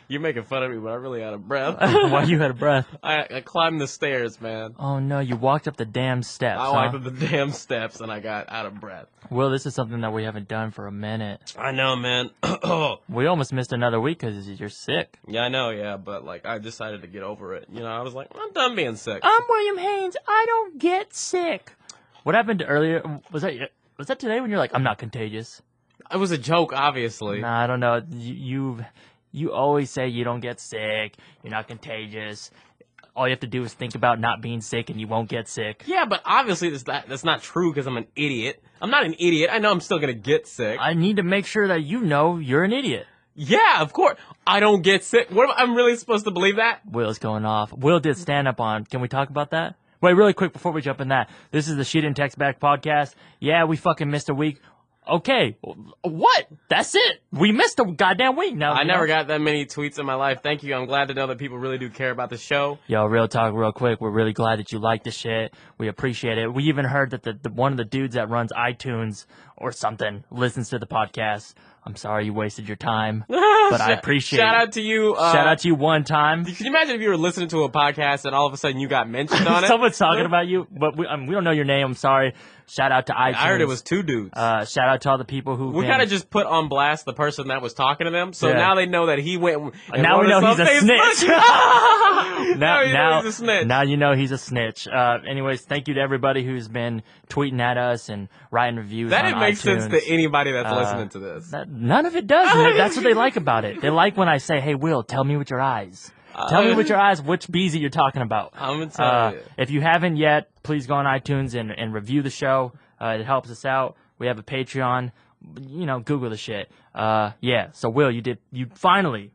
You're making fun of me, but I'm really out of breath. Why you out of breath? I climbed the stairs, man. Oh, no, you walked up the damn steps, I walked up the damn steps, and I got out of breath. Will, this is something that we haven't done for a minute. I know, man. We almost missed another week because you're sick. Yeah, I know, yeah, but, like, I decided to get over it. You know, I was like, I'm done being sick. I'm William Haynes. I don't get sick. What happened earlier? Was that today when you're like, I'm not contagious? It was a joke, obviously. Nah, I don't know. You always say you don't get sick. You're not contagious. All you have to do is think about not being sick, and you won't get sick. Yeah, but obviously that's not true because I'm an idiot. I'm not an idiot. I know I'm still gonna get sick. I need to make sure that you know you're an idiot. Yeah, of course. I don't get sick. What am I'm really supposed to believe that? Will's going off. Will did stand up on. Can we talk about that? Wait, really quick before we jump in that. This is the She Didn't Text Back podcast. Yeah, we fucking missed a week. Okay, what? That's it. We missed a goddamn week now. I never got that many tweets in my life. Thank you. I'm glad to know that people really do care about the show. Yo, real talk, real quick. We're really glad that you like the shit. We appreciate it. We even heard that the one of the dudes that runs iTunes or something listens to the podcast. I'm sorry you wasted your time, but I appreciate it. Shout out to you. Shout out to you one time. Can you imagine if you were listening to a podcast and all of a sudden you got mentioned on it? Someone's talking about you, but we don't know your name. I'm sorry. Shout out to iTunes. I heard it was 2 dudes. Shout out to all the people who. We kind of just put on blast the person that was talking to them, so now they know that he went. And now we know he's a snitch. Now he's a snitch. Now you know he's a snitch. Anyways, thank you to everybody who's been tweeting at us and writing reviews. That on didn't make iTunes. sense to anybody that's listening to this. None of it does. That's what they like about it. They like when I say, "Hey, Will, tell me with your eyes." Tell me with your eyes which Beezy you're talking about. I'm going to tell you. If you haven't yet, please go on iTunes and review the show. It helps us out. We have a Patreon. You know, Google the shit. Yeah. So, Will, you finally,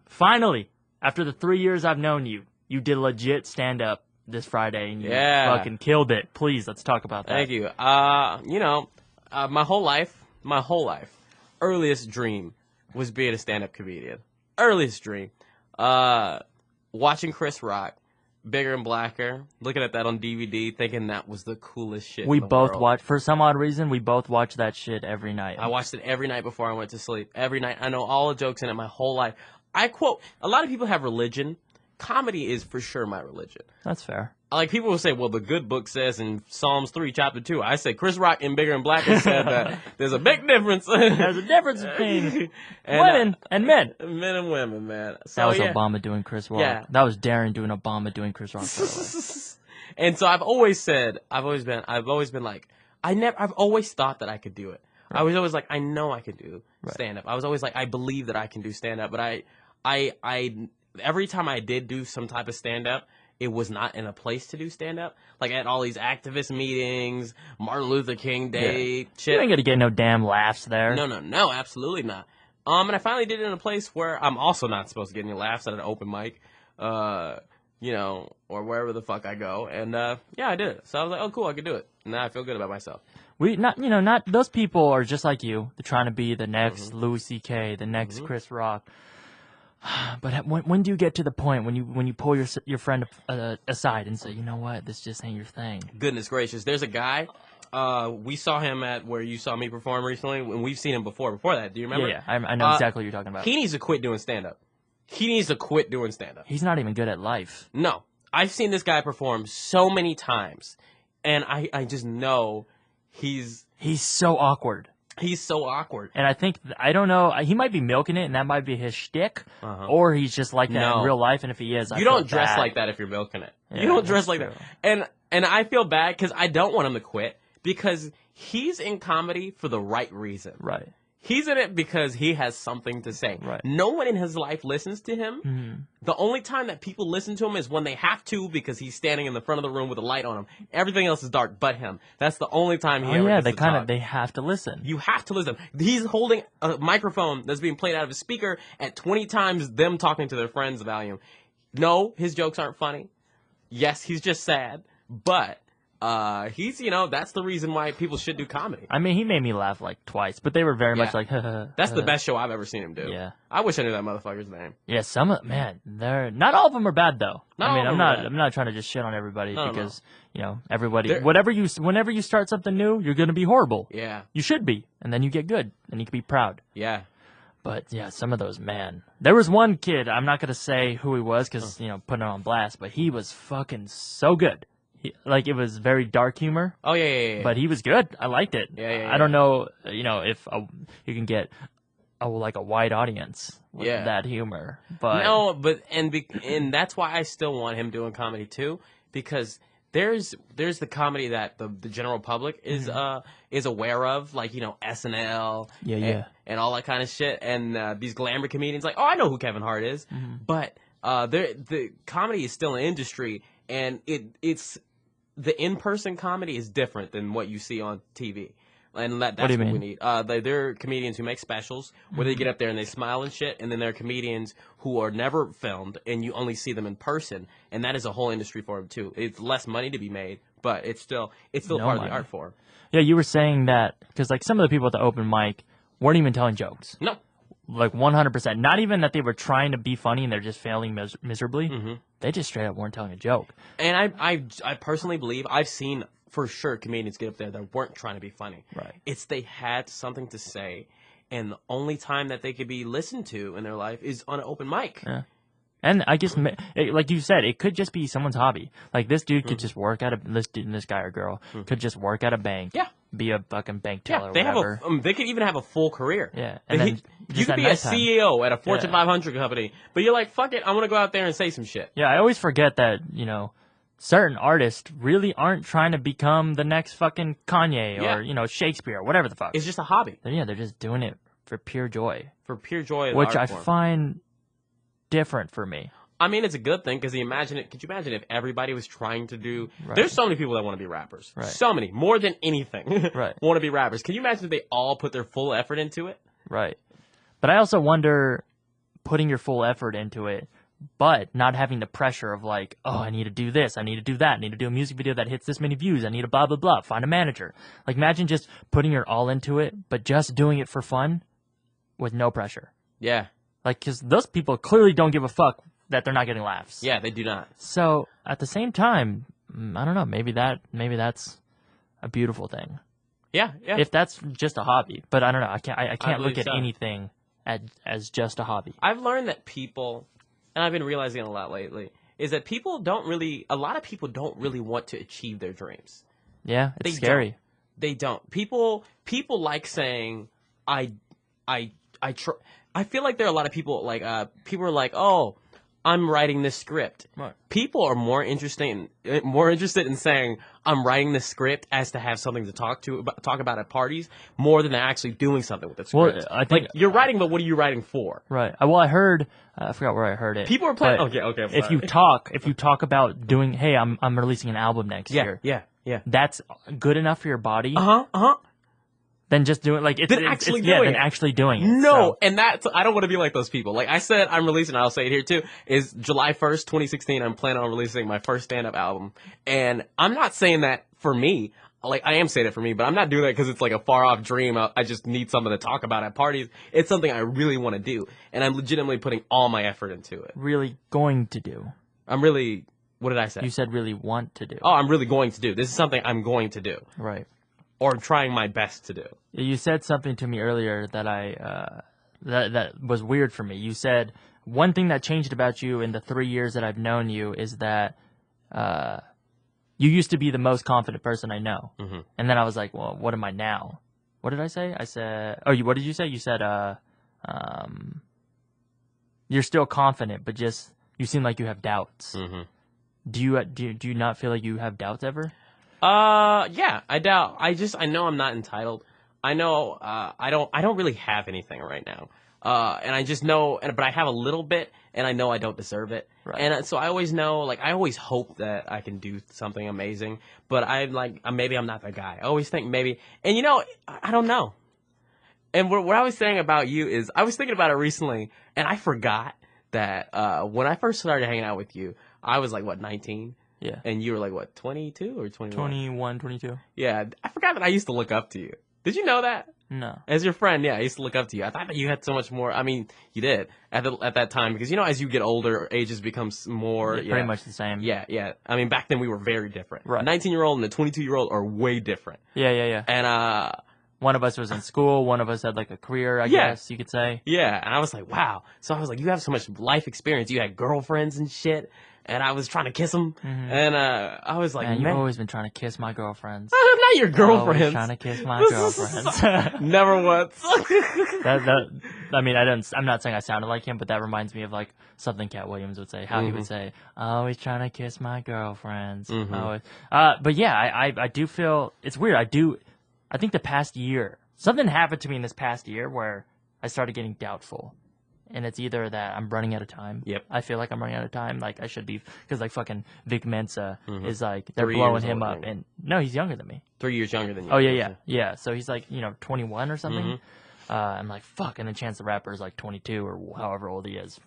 after the 3 years I've known you, you did legit stand-up this Friday, and you fucking killed it. Please, let's talk about that. Thank you. You know, my whole life, earliest dream was being a stand-up comedian. Earliest dream. Watching Chris Rock, Bigger and Blacker, looking at that on DVD, thinking that was the coolest shit We in the both world. watched, for some odd reason, we both watched that shit every night. I watched it every night before I went to sleep. Every night. I know all the jokes in it my whole life. I quote, a lot of people have religion. Comedy is for sure my religion. That's fair. Like, people will say, well, the good book says in Psalms 3, chapter 2. I say Chris Rock in Bigger and Blacker said that there's a big difference. There's a difference between women and men. Men and women, man. So, That was Obama doing Chris Rock. Yeah. That was Daren doing Obama doing Chris Rock. And so I've always been like, I've always thought that I could do it. Right. I was always like, I know I can do stand-up. I was always like, I believe that I can do stand-up. But I every time I did do some type of stand-up, it was not in a place to do stand-up. Like, at all these activist meetings, Martin Luther King Day, shit. You ain't gonna get no damn laughs there. No, absolutely not. And I finally did it in a place where I'm also not supposed to get any laughs at an open mic, you know, or wherever the fuck I go. And, yeah, I did it. So I was like, oh, cool, I can do it. And now I feel good about myself. Not those people are just like you. They're trying to be the next Louis C.K., the next Chris Rock. But when do you get to the point when you pull your friend aside and say, you know what, this just ain't your thing? Goodness gracious, there's a guy. We saw him at where you saw me perform recently, and we've seen him before that. Do you remember? Yeah, I know exactly what you're talking about. He needs to quit doing stand-up. He's not even good at life. No. I've seen this guy perform so many times, and I just know he's so awkward. He's so awkward. And I don't know, he might be milking it, and that might be his shtick, or he's just like that in real life, and if he is, you don't dress like that if you're milking it. Yeah, you don't dress like that. And I feel bad because I don't want him to quit, because he's in comedy for the right reason. Right. He's in it because he has something to say. Right. No one in his life listens to him. Mm-hmm. The only time that people listen to him is when they have to, because he's standing in the front of the room with a light on him. Everything else is dark but him. That's the only time he ever gets to talk. They have to listen. You have to listen. He's holding a microphone that's being played out of his speaker at 20 times them talking to their friends' volume. No, his jokes aren't funny. Yes, he's just sad. But he's, that's the reason why people should do comedy. I mean, he made me laugh like twice, but they were very much like, That's the best show I've ever seen him do. Yeah. I wish I knew that motherfucker's name. Yeah, they're not all of them are bad though. I'm not trying to just shit on everybody because, everybody, whenever you start something new, you're going to be horrible. Yeah. You should be, and then you get good, and you can be proud. Yeah. But yeah, some of those, man. There was one kid, I'm not going to say who he was because, putting it on blast, but he was fucking so good. It was very dark humor. Oh, yeah. But he was good. I liked it. Yeah. I don't know, if you can get a wide audience with that humor. But no, and that's why I still want him doing comedy too, because there's the comedy that the general public is aware of, like SNL, and all that kind of shit, and these glamour comedians, like, oh, I know who Kevin Hart is, but the comedy is still an industry, and it's the in-person comedy is different than what you see on TV. And that's what we need. There are comedians who make specials where they get up there and they smile and shit, and then there are comedians who are never filmed and you only see them in person, and that is a whole industry for them too. It's less money to be made, but it's still part of the art form. Yeah, you were saying that because some of the people at the open mic weren't even telling jokes. No. 100%. Not even that they were trying to be funny and they're just failing miserably. Mm-hmm. They just straight up weren't telling a joke. And I personally believe I've seen for sure comedians get up there that weren't trying to be funny. Right. It's they had something to say, and the only time that they could be listened to in their life is on an open mic. Yeah. And I guess, like you said, it could just be someone's hobby. Like this dude could just work at this guy or girl could just work at a bank. Yeah. Be a fucking bank teller. Yeah, whatever. they could even have a full career. Yeah. And then you could be a CEO at a Fortune 500 company, but you're like, fuck it, I'm gonna go out there and say some shit. Yeah, I always forget that certain artists really aren't trying to become the next fucking Kanye or Shakespeare or whatever the fuck. It's just a hobby. They're just doing it for pure joy. For pure joy, which I find different for me. I mean, it's a good thing because could you imagine if everybody was trying to do? Right. There's so many people that want to be rappers. Right. So many, more than anything. Right. Want to be rappers. Can you imagine if they all put their full effort into it? Right. But I also wonder, putting your full effort into it, but not having the pressure of like, oh, I need to do this, I need to do that, I need to do a music video that hits this many views, I need to blah, blah, blah, find a manager. Like, imagine just putting your all into it, but just doing it for fun with no pressure. Yeah. Like, because those people clearly don't give a fuck that they're not getting laughs. Yeah, they do not. So, at the same time, I don't know, maybe that's a beautiful thing. Yeah. If that's just a hobby. But I don't know, I can't look at anything as just a hobby. I've learned that people, and I've been realizing it a lot lately, is that a lot of people don't really want to achieve their dreams. Yeah, it's scary. They don't. People like saying, I feel like there are a lot of people, like, people are like, oh, I'm writing this script. Right. People are more interested in saying I'm writing this script as to have something to talk about at parties more than actually doing something with the script. Well, I think like, you're writing, but what are you writing for? Right. Well, I heard. I forgot where I heard it. People are playing. Okay. I'm sorry. If you talk about doing, hey, I'm releasing an album next year. Yeah. That's good enough for your body. Then just do it. Like it's actually doing it. No, so. And I don't want to be like those people. Like I said, I'm releasing. I'll say it here too. Is July 1st, 2016. I'm planning on releasing my first stand-up album, and I'm not saying that for me. Like I am saying it for me, but I'm not doing that because it's like a far-off dream. I just need something to talk about at parties. It's something I really want to do, and I'm legitimately putting all my effort into it. Really going to do. What did I say? You said really want to do. Oh, I'm really going to do. This is something I'm going to do. Right. Or trying my best to do. You said something to me earlier that that was weird for me. You said one thing that changed about you in the 3 years that I've known you is that you used to be the most confident person I know. Mm-hmm. And then I was like, well, what am I now? What did I say? I said, what did you say? You said, you're still confident, but just you seem like you have doubts. Mm-hmm. Do you not feel like you have doubts ever? Yeah, I doubt. I know I'm not entitled. I know, I don't really have anything right now. And I just know, but I have a little bit, and I know I don't deserve it. Right. And so I always know, like, I always hope that I can do something amazing, but maybe I'm not that guy. I always think maybe, and I don't know. And what I was saying about you is, I was thinking about it recently, and I forgot that, when I first started hanging out with you, I was like, 19? Yeah. And you were like, what, 22 or 21? 21, 22. Yeah. I forgot that I used to look up to you. Did you know that? No. As your friend, yeah, I used to look up to you. I thought that you had so much more. I mean, you did at that time because, as you get older, ages becomes more. Yeah, pretty much the same. Yeah. I mean, back then we were very different. Right. A 19-year-old and a 22-year-old are way different. Yeah. And One of us was in school. One of us had like a career, I guess you could say. Yeah, and I was like, wow. So I was like, you have so much life experience. You had girlfriends and shit, and I was trying to kiss them, and I was like, man, you've always been trying to kiss my girlfriends. I'm not your girlfriend. Always trying to kiss my girlfriends. Never once. I mean, I'm not saying I sounded like him, but that reminds me of like something Cat Williams would say. How he would say, "Always trying to kiss my girlfriends." Always. But yeah, I do feel it's weird. I think the past year, something happened to me in this past year where I started getting doubtful. And it's either that I'm running out of time. Yep. I feel like I'm running out of time. Like I should be, because like fucking Vic Mensa is like, they're 3 blowing years him older up. than you. And no, he's younger than me. 3 years younger than you. Oh, yeah. So he's like, 21 or something. I'm like, fuck. And then Chance the Rapper is like 22 or however old he is.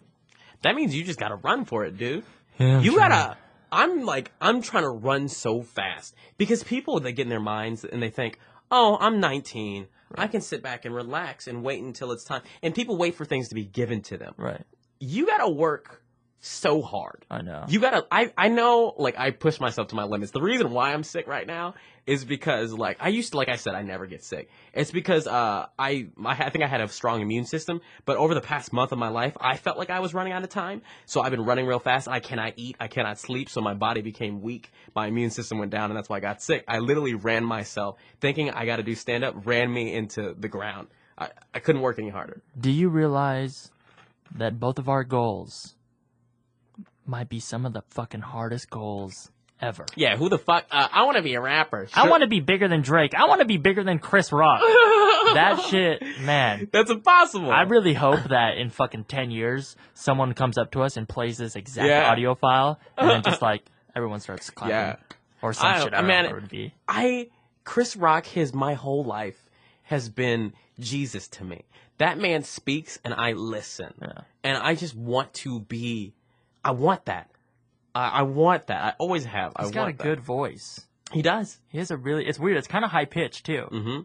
That means you just gotta run for it, dude. Yeah, you gotta. I'm trying to run so fast because people, they get in their minds and they think, oh, I'm 19. Right. I can sit back and relax and wait until it's time. And people wait for things to be given to them. Right. You gotta work so hard. I know. You gotta. I know. Like I push myself to my limits. The reason why I'm sick right now is because like I used to. Like I said, I never get sick. It's because I think I had a strong immune system. But over the past month of my life, I felt like I was running out of time. So I've been running real fast. I cannot eat. I cannot sleep. So my body became weak. My immune system went down, and that's why I got sick. I literally ran myself, thinking I got to do stand up. Ran me into the ground. I couldn't work any harder. Do you realize that both of our goals might be some of the fucking hardest goals ever? Yeah, who the fuck? I want to be a rapper. Sure. I want to be bigger than Drake. I want to be bigger than Chris Rock. That shit, man. That's impossible. I really hope that in fucking 10 years, someone comes up to us and plays this exact audio file, and then just like, everyone starts clapping. Yeah. Or some shit. I don't know what it would be. Chris Rock, my whole life has been Jesus to me. That man speaks and I listen. Yeah. And I just want to be, I want that. I want that. I always have. He's got a good voice. He does. He has it's weird. It's kind of high pitched too. Mm-hmm.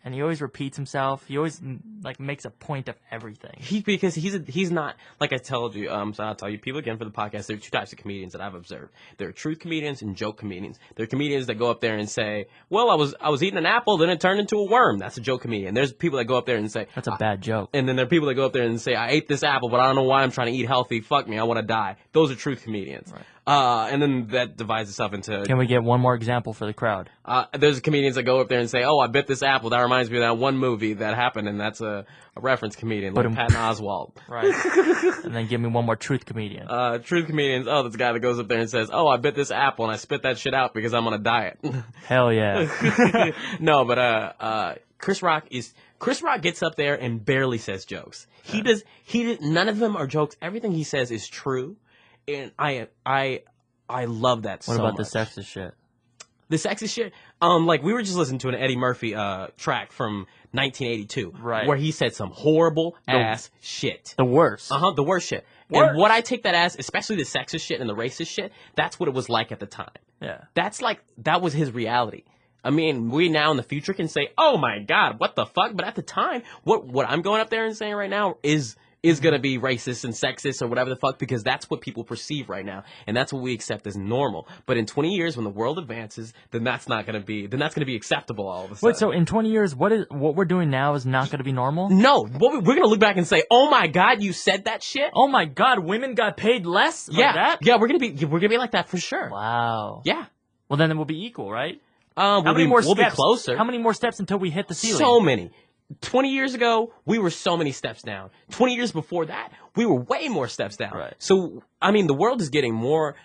And he always repeats himself. He always like makes a point of everything. Because he's not, like I told you, so I'll tell you people again for the podcast, there are two types of comedians that I've observed. There are truth comedians and joke comedians. There are comedians that go up there and say, well, I was eating an apple, then it turned into a worm. That's a joke comedian. There's people that go up there and say, that's a bad joke. And then there are people that go up there and say, I ate this apple, but I don't know why I'm trying to eat healthy. Fuck me, I want to die. Those are truth comedians. Right. And then that divides itself into... Can we get one more example for the crowd? There's comedians that go up there and say, oh, I bit this apple. That reminds me of that one movie that happened, and that's a reference comedian, like Patton Oswalt. Right. And then give me one more truth comedian. Truth comedians, this guy that goes up there and says, oh, I bit this apple, and I spit that shit out because I'm on a diet. Hell yeah. No, but Chris Rock gets up there and barely says jokes. None of them are jokes. Everything he says is true. And I love that so much. What about the sexist shit? The sexist shit? Like, we were just listening to an Eddie Murphy track from 1982. Right. Where he said some horrible ass shit. The worst. The worst shit. Worst. And what I take that as, especially the sexist shit and the racist shit, that's what it was like at the time. Yeah. That was his reality. I mean, we now in the future can say, oh my God, what the fuck? But at the time, what I'm going up there and saying right now is going to be racist and sexist or whatever the fuck, because that's what people perceive right now. And that's what we accept as normal. But in 20 years, when the world advances, then that's going to be acceptable all of a sudden. Wait, so in 20 years, what we're doing now is not going to be normal? No. We're going to look back and say, oh my God, you said that shit? Oh my God, women got paid less? Yeah. Like that? Yeah, we're going to be like that for sure. Wow. Yeah. Well, then we'll be equal, right? We'll be closer. How many more steps until we hit the ceiling? So many. 20 years ago, we were so many steps down. 20 years before that, we were way more steps down. Right. So, I mean, the world is getting more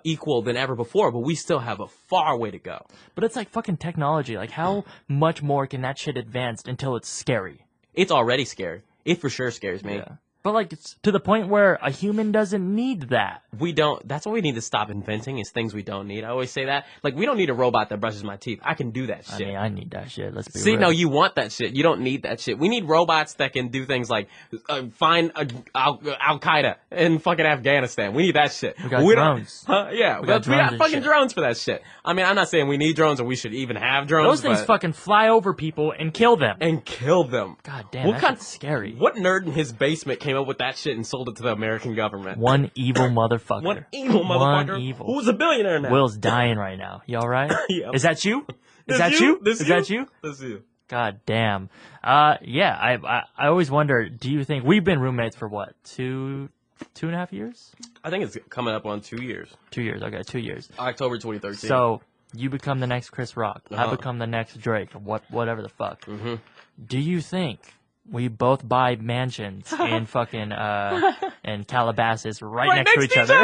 equal than ever before, but we still have a far way to go. But it's like fucking technology. Like, how much more can that shit advance until it's scary? It's already scary. It for sure scares me. Yeah. But, like, it's to the point where a human doesn't need that. We don't. That's what we need to stop inventing, is things we don't need. I always say that. Like, we don't need a robot that brushes my teeth. I can do that shit. I mean, I need that shit. Let's be real. See, no, you want that shit. You don't need that shit. We need robots that can do things like find Al-Qaeda in fucking Afghanistan. We need that shit. We got drones. Yeah, we got fucking drones for that shit. I mean, I'm not saying we need drones or we should even have drones. Those things fucking fly over people and kill them. God damn, that's scary. What nerd in his basement came up with that shit and sold it to the American government? One evil motherfucker. One evil motherfucker. One evil. Who's a billionaire now? Will's dying right now. You all right? Yeah. Is that you? Is that you? This is that you? This is you. God damn. Yeah, I always wonder, do you think we've been roommates for what, 2.5 years? I think it's coming up on 2 years. 2 years, okay, 2 years. October 2013. So you become the next Chris Rock. I Uh-huh. become the next Drake, whatever the fuck. Mm-hmm. Do you think we both buy mansions in fucking in Calabasas right next to each other?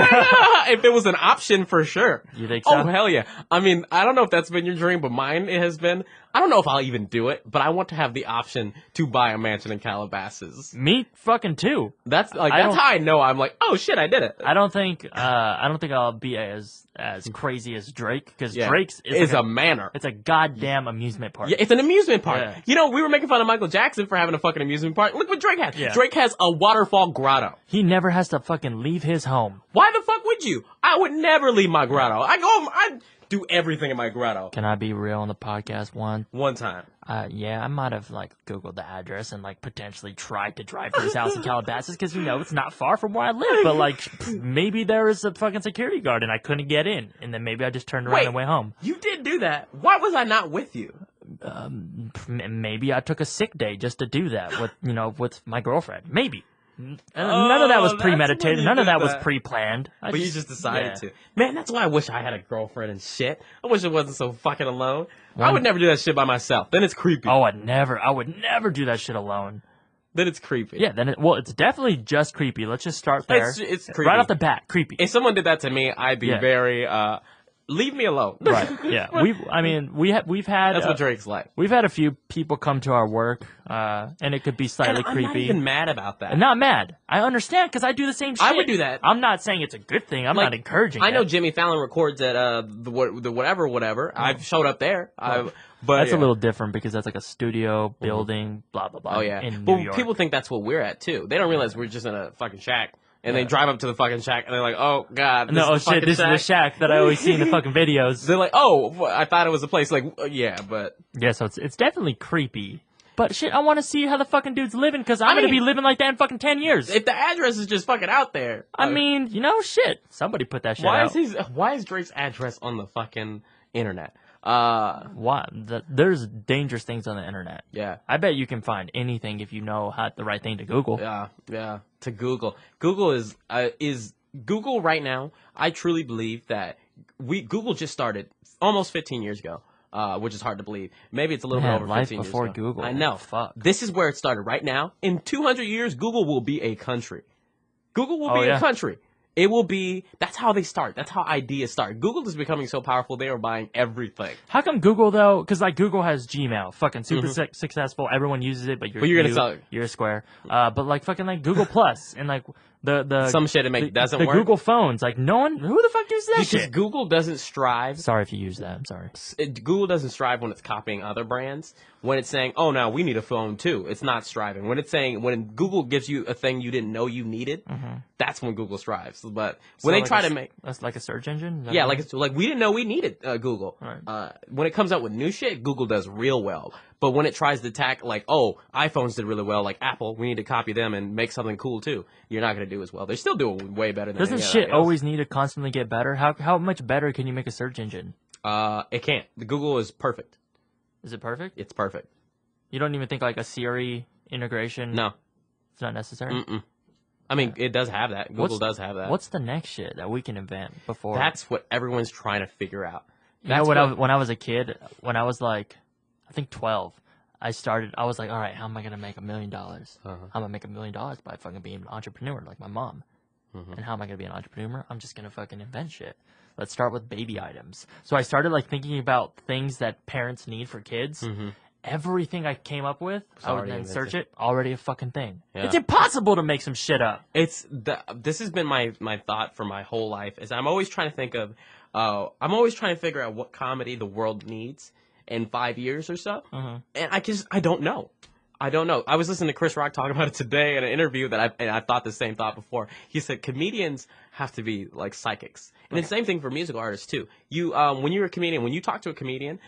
If it was an option, for sure. You think so? Oh, hell yeah. I mean, I don't know if that's been your dream, but mine it has been. I don't know if I'll even do it, but I want to have the option to buy a mansion in Calabasas. Me fucking too. That's how I know I'm like, oh shit, I did it. I don't think I'll be as crazy as Drake, because Yeah. Drake's is a manor. It's a goddamn amusement park. Yeah, it's an amusement park. Yeah. You know, we were making fun of Michael Jackson for having a fucking amusement park. Look what Drake has. Yeah. Drake has a waterfall grotto. He never has to fucking leave his home. Why the fuck would you? I would never leave my grotto. I do everything in my grotto. Can I be real on the podcast One time. Yeah, I might have like Googled the address and like potentially tried to drive to his house in Calabasas, because it's not far from where I live. But like maybe there is a fucking security guard and I couldn't get in, and then maybe I just turned around and went home. You did do that. Why was I not with you? Maybe I took a sick day just to do that with my girlfriend. Maybe. None of that was that's premeditated. when you None of did that was that. pre-planned. But you just decided to. Man, that's why I wish I had a girlfriend and shit. I wish it wasn't so fucking alone. I would never do that shit by myself. Then it's creepy. Oh, I would never do that shit alone. Then it's creepy. Yeah, it's definitely just creepy. Let's just start there. It's creepy. Right off the bat, creepy. If someone did that to me, I'd be very, leave me alone. Right. Yeah. We've had That's what Drake's like. We've had a few people come to our work, and it could be slightly And I'm creepy. not even mad about that. I'm not mad. I understand, because I do the same shit. I would do that. I'm not saying it's a good thing. I'm not encouraging it. I know Jimmy Fallon records at the whatever. I've showed up there. But that's a little different, because that's like a studio building, blah blah blah. Oh yeah. In Well, New York. people think that's what we're at too. They don't realize we're just in a fucking shack. And they drive up to the fucking shack, and they're like, "Oh God, this is the fucking this shack. is the shack that I always see in the fucking videos." They're like, "Oh, I thought it was a place." Like, yeah, but yeah, so it's definitely creepy. But shit, I want to see how the fucking dude's living, because I'm gonna be living like that in fucking 10 years. if the address is just fucking out there, I mean, shit. Somebody put that shit why out. why is Drake's address on the fucking internet? Why? There's dangerous things on the internet. Yeah. I bet you can find anything if you know the right thing to Google. Yeah. To Google. Google is Google right now. I truly believe that Google just started almost 15 years ago. Which is hard to believe. Maybe it's a little bit over 15 years before ago. Google. I know. Fuck. This is where it started right now. In 200 years, Google will be a country. Google will be a country. It will be, that's how they start. That's how ideas start. Google is becoming so powerful, they are buying everything. How come Google, though? Because, Google has Gmail. Fucking super successful. Everyone uses it, but you're going to sell it. You're a square. But, fucking, Google Plus and, the some shit doesn't work. The Google phones. No one, who the fuck uses that because shit? Google doesn't strive. Sorry if you use that. I'm sorry. Google doesn't strive when it's copying other brands. When it's saying, oh, now we need a phone too. It's not striving. When it's saying, when Google gives you a thing you didn't know you needed, that's when Google strives. But when they try to make. That's like a search engine? Yeah, like we didn't know we needed Google. Right. When it comes out with new shit, Google does real well. But when it tries to attack, iPhones did really well, like Apple, we need to copy them and make something cool too. You're not going to do as well. They're still doing way better than Doesn't shit always need to constantly get better? How much better can you make a search engine? It can't. The Google is perfect. Is it perfect? It's perfect. You don't even think like a Siri integration? No. It's not necessary? Mm-mm. I mean, it does have that. Google does have that. What's the next shit that we can invent before? That's what everyone's trying to figure out. When I was a kid, when I was I think 12, I was like, all right, how am I going to make $1 million? How am I going to make $1 million by fucking being an entrepreneur like my mom? And how am I going to be an entrepreneur? I'm just going to fucking invent shit. Let's start with baby items. So I started thinking about things that parents need for kids. Everything I came up with, I would then search it, already a fucking thing. Yeah. It's impossible to make some shit up. This has been my thought for my whole life, is I'm always trying to think of, I'm always trying to figure out what comedy the world needs in 5 years or so. And I don't know. I was listening to Chris Rock talk about it today in an interview and I thought the same thought before. He said comedians have to be like psychics. And the same thing for musical artists too. When you're a comedian, when you talk to a comedian,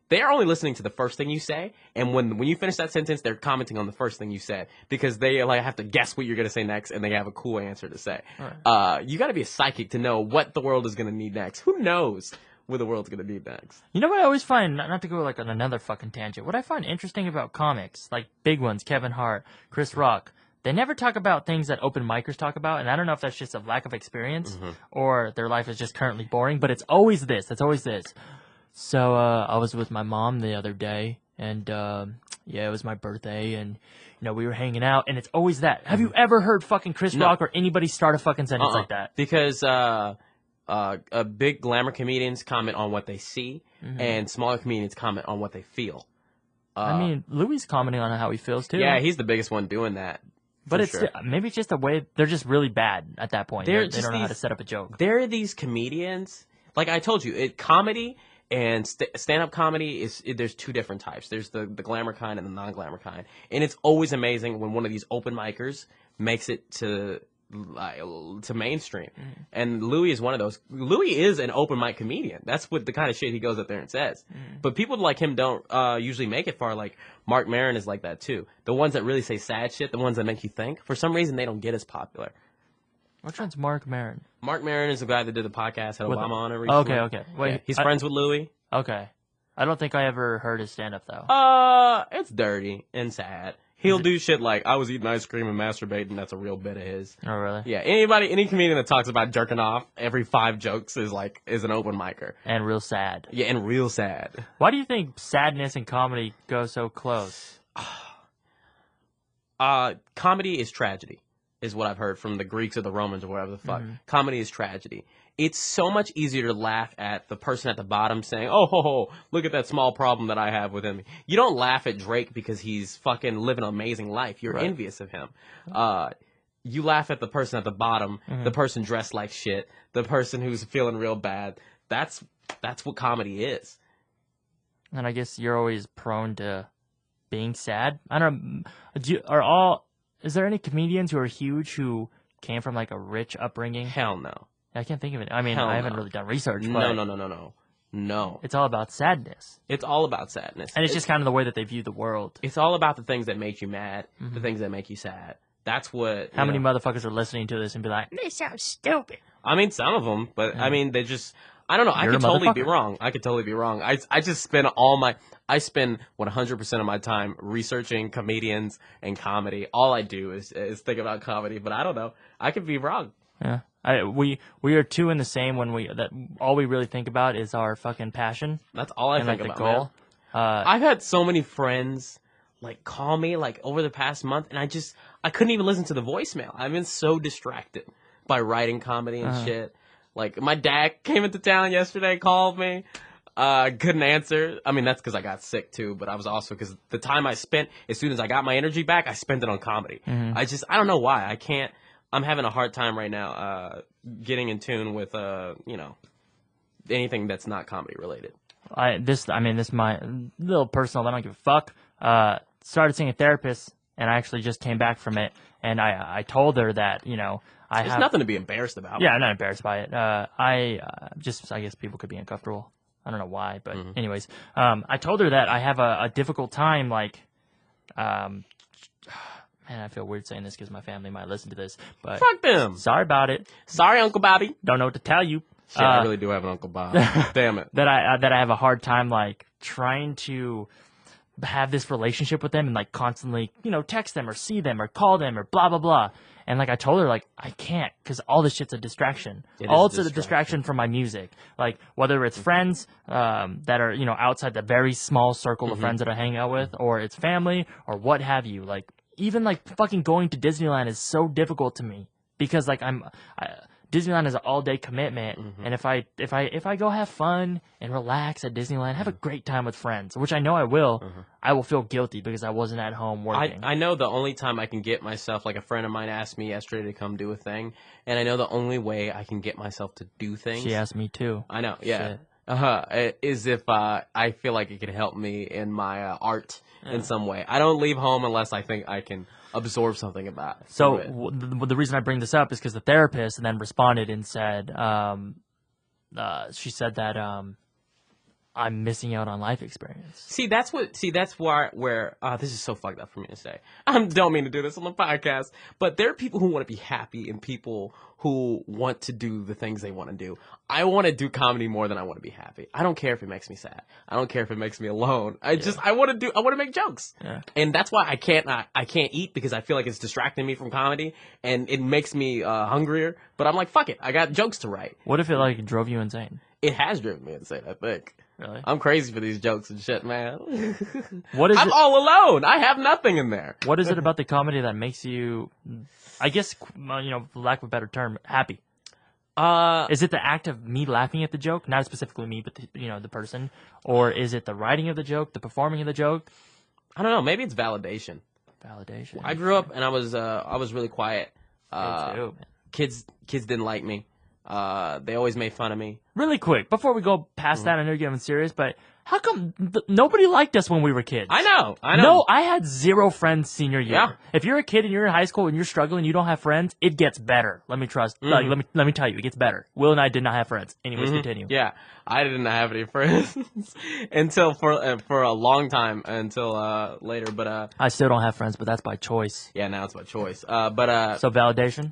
they are only listening to the first thing you say, and when you finish that sentence, they're commenting on the first thing you said because they have to guess what you're gonna say next, and they have a cool answer to say. Right. You got to be a psychic to know what the world is gonna need next. Who knows where the world's gonna be next. You know what I always find, not to go like on another fucking tangent, what I find interesting about comics, like big ones, Kevin Hart, Chris Rock, they never talk about things that open micers talk about, and I don't know if that's just a lack of experience or their life is just currently boring, but it's always this. It's always this. So I was with my mom the other day, and it was my birthday, and we were hanging out, and it's always that. Have you ever heard fucking Chris Rock or anybody start a fucking sentence like that? Because big glamour comedians comment on what they see, and smaller comedians comment on what they feel. I mean, Louis commenting on how he feels too. Yeah, he's the biggest one doing that. But it's maybe it's just a way they're just really bad at that point. They don't know how to set up a joke. There are these comedians, like I told you, comedy and stand-up comedy there's two different types. There's the glamour kind and the non-glamour kind, and it's always amazing when one of these open micers makes it to mainstream. And Louis is one of those. Louis is an open mic comedian. That's what the kind of shit he goes up there and says. But people like him don't usually make it far. Like Mark Maron is like that too. The ones that really say sad shit, the ones that make you think, for some reason they don't get as popular. Which one's Mark Maron? Mark Maron is the guy that did the podcast, had Obama on it recently. Okay. Wait, yeah, he's friends with Louis. Okay. I don't think I ever heard his stand-up though. It's dirty and sad. He'll do shit like, I was eating ice cream and masturbating. That's a real bit of his. Oh, really? Yeah. Any comedian that talks about jerking off every 5 jokes is an open micer. And real sad. Yeah, and real sad. Why do you think sadness and comedy go so close? Comedy is tragedy, is what I've heard from the Greeks or the Romans or whatever the fuck. Comedy is tragedy. It's so much easier to laugh at the person at the bottom saying, oh, look at that small problem that I have within me. You don't laugh at Drake because he's fucking living an amazing life. You're envious of him. You laugh at the person at the bottom, the person dressed like shit, the person who's feeling real bad. That's what comedy is. And I guess you're always prone to being sad. I don't know. Is there any comedians who are huge who came from like a rich upbringing? Hell no. I can't think of it. I mean, I haven't really done research. But No. It's all about sadness. It's all about sadness. And it's just kind of the way that they view the world. It's all about the things that make you mad, the things that make you sad. That's what... How many motherfuckers are listening to this and be like, they sound stupid? I mean, some of them, but I mean, they just... I don't know. I could totally be wrong. I just spend I spend 100% of my time researching comedians and comedy. All I do is think about comedy, but I don't know. I could be wrong. Yeah. We are two in the same when all we really think about is our fucking passion. That's all I think about. Goal. I've had so many friends call me over the past month, and I couldn't even listen to the voicemail. I've been so distracted by writing comedy and shit. Like my dad came into town yesterday, called me. Couldn't answer. I mean, that's because I got sick too, but I was also because the time I spent as soon as I got my energy back, I spent it on comedy. I don't know why. I can't. I'm having a hard time right now getting in tune with anything that's not comedy related. This is my little personal. I don't give a fuck. Started seeing a therapist, and I actually just came back from it, and I told her that There's nothing to be embarrassed about. Yeah, I'm not embarrassed by it. I guess people could be uncomfortable. I don't know why, but anyways, I told her that I have a difficult time man, I feel weird saying this because my family might listen to this, but fuck them. Sorry about it. Sorry, Uncle Bobby. Don't know what to tell you. Shit, I really do have an Uncle Bob. Damn it. That I have a hard time trying to have this relationship with them and constantly text them or see them or call them or blah blah blah. And I told her I can't because all this shit's a distraction. It's a distraction from my music. Whether it's friends that are outside the very small circle of friends that I hang out with, or it's family or what have you. Even fucking going to Disneyland is so difficult to me because Disneyland is an all-day commitment, and if I go have fun and relax at Disneyland, have a great time with friends, which I know I will, I will feel guilty because I wasn't at home working. I know the only time I can get myself, a friend of mine asked me yesterday to come do a thing, and I know the only way I can get myself to do things. She asked me too. I know, yeah. Is if I feel like it can help me in my art in some way. I don't leave home unless I think I can absorb something about it. So the reason I bring this up is because the therapist then responded and said, she said that I'm missing out on life experience. See, that's where this is so fucked up for me to say. I don't mean to do this on the podcast, but there are people who want to be happy and people who want to do the things they want to do. I want to do comedy more than I want to be happy. I don't care if it makes me sad. I don't care if it makes me alone. I want to make jokes. Yeah. And that's why I can't eat, because I feel like it's distracting me from comedy and it makes me hungrier. But I'm like, fuck it. I got jokes to write. What if it like drove you insane? It has driven me insane, I think. Really? I'm crazy for these jokes and shit, man. I'm all alone. I have nothing in there. What is it about the comedy that makes you, I guess, for lack of a better term, happy? Is it the act of me laughing at the joke, not specifically me, but the person, or is it the writing of the joke, the performing of the joke? I don't know. Maybe it's validation. Validation. I grew up and I was really quiet. Me too, man. Kids didn't like me. They always made fun of me. Really quick, before we go past that, I know you're getting serious, but how come nobody liked us when we were kids? I know. No, I had 0 friends senior year. Yeah. If you're a kid and you're in high school and you're struggling, you don't have friends, it gets better. Let me let me tell you, it gets better. Will and I did not have friends. Anyways, continue. Yeah, I didn't have any friends until for a long time until later. But I still don't have friends, but that's by choice. yeah, now it's by choice. So validation.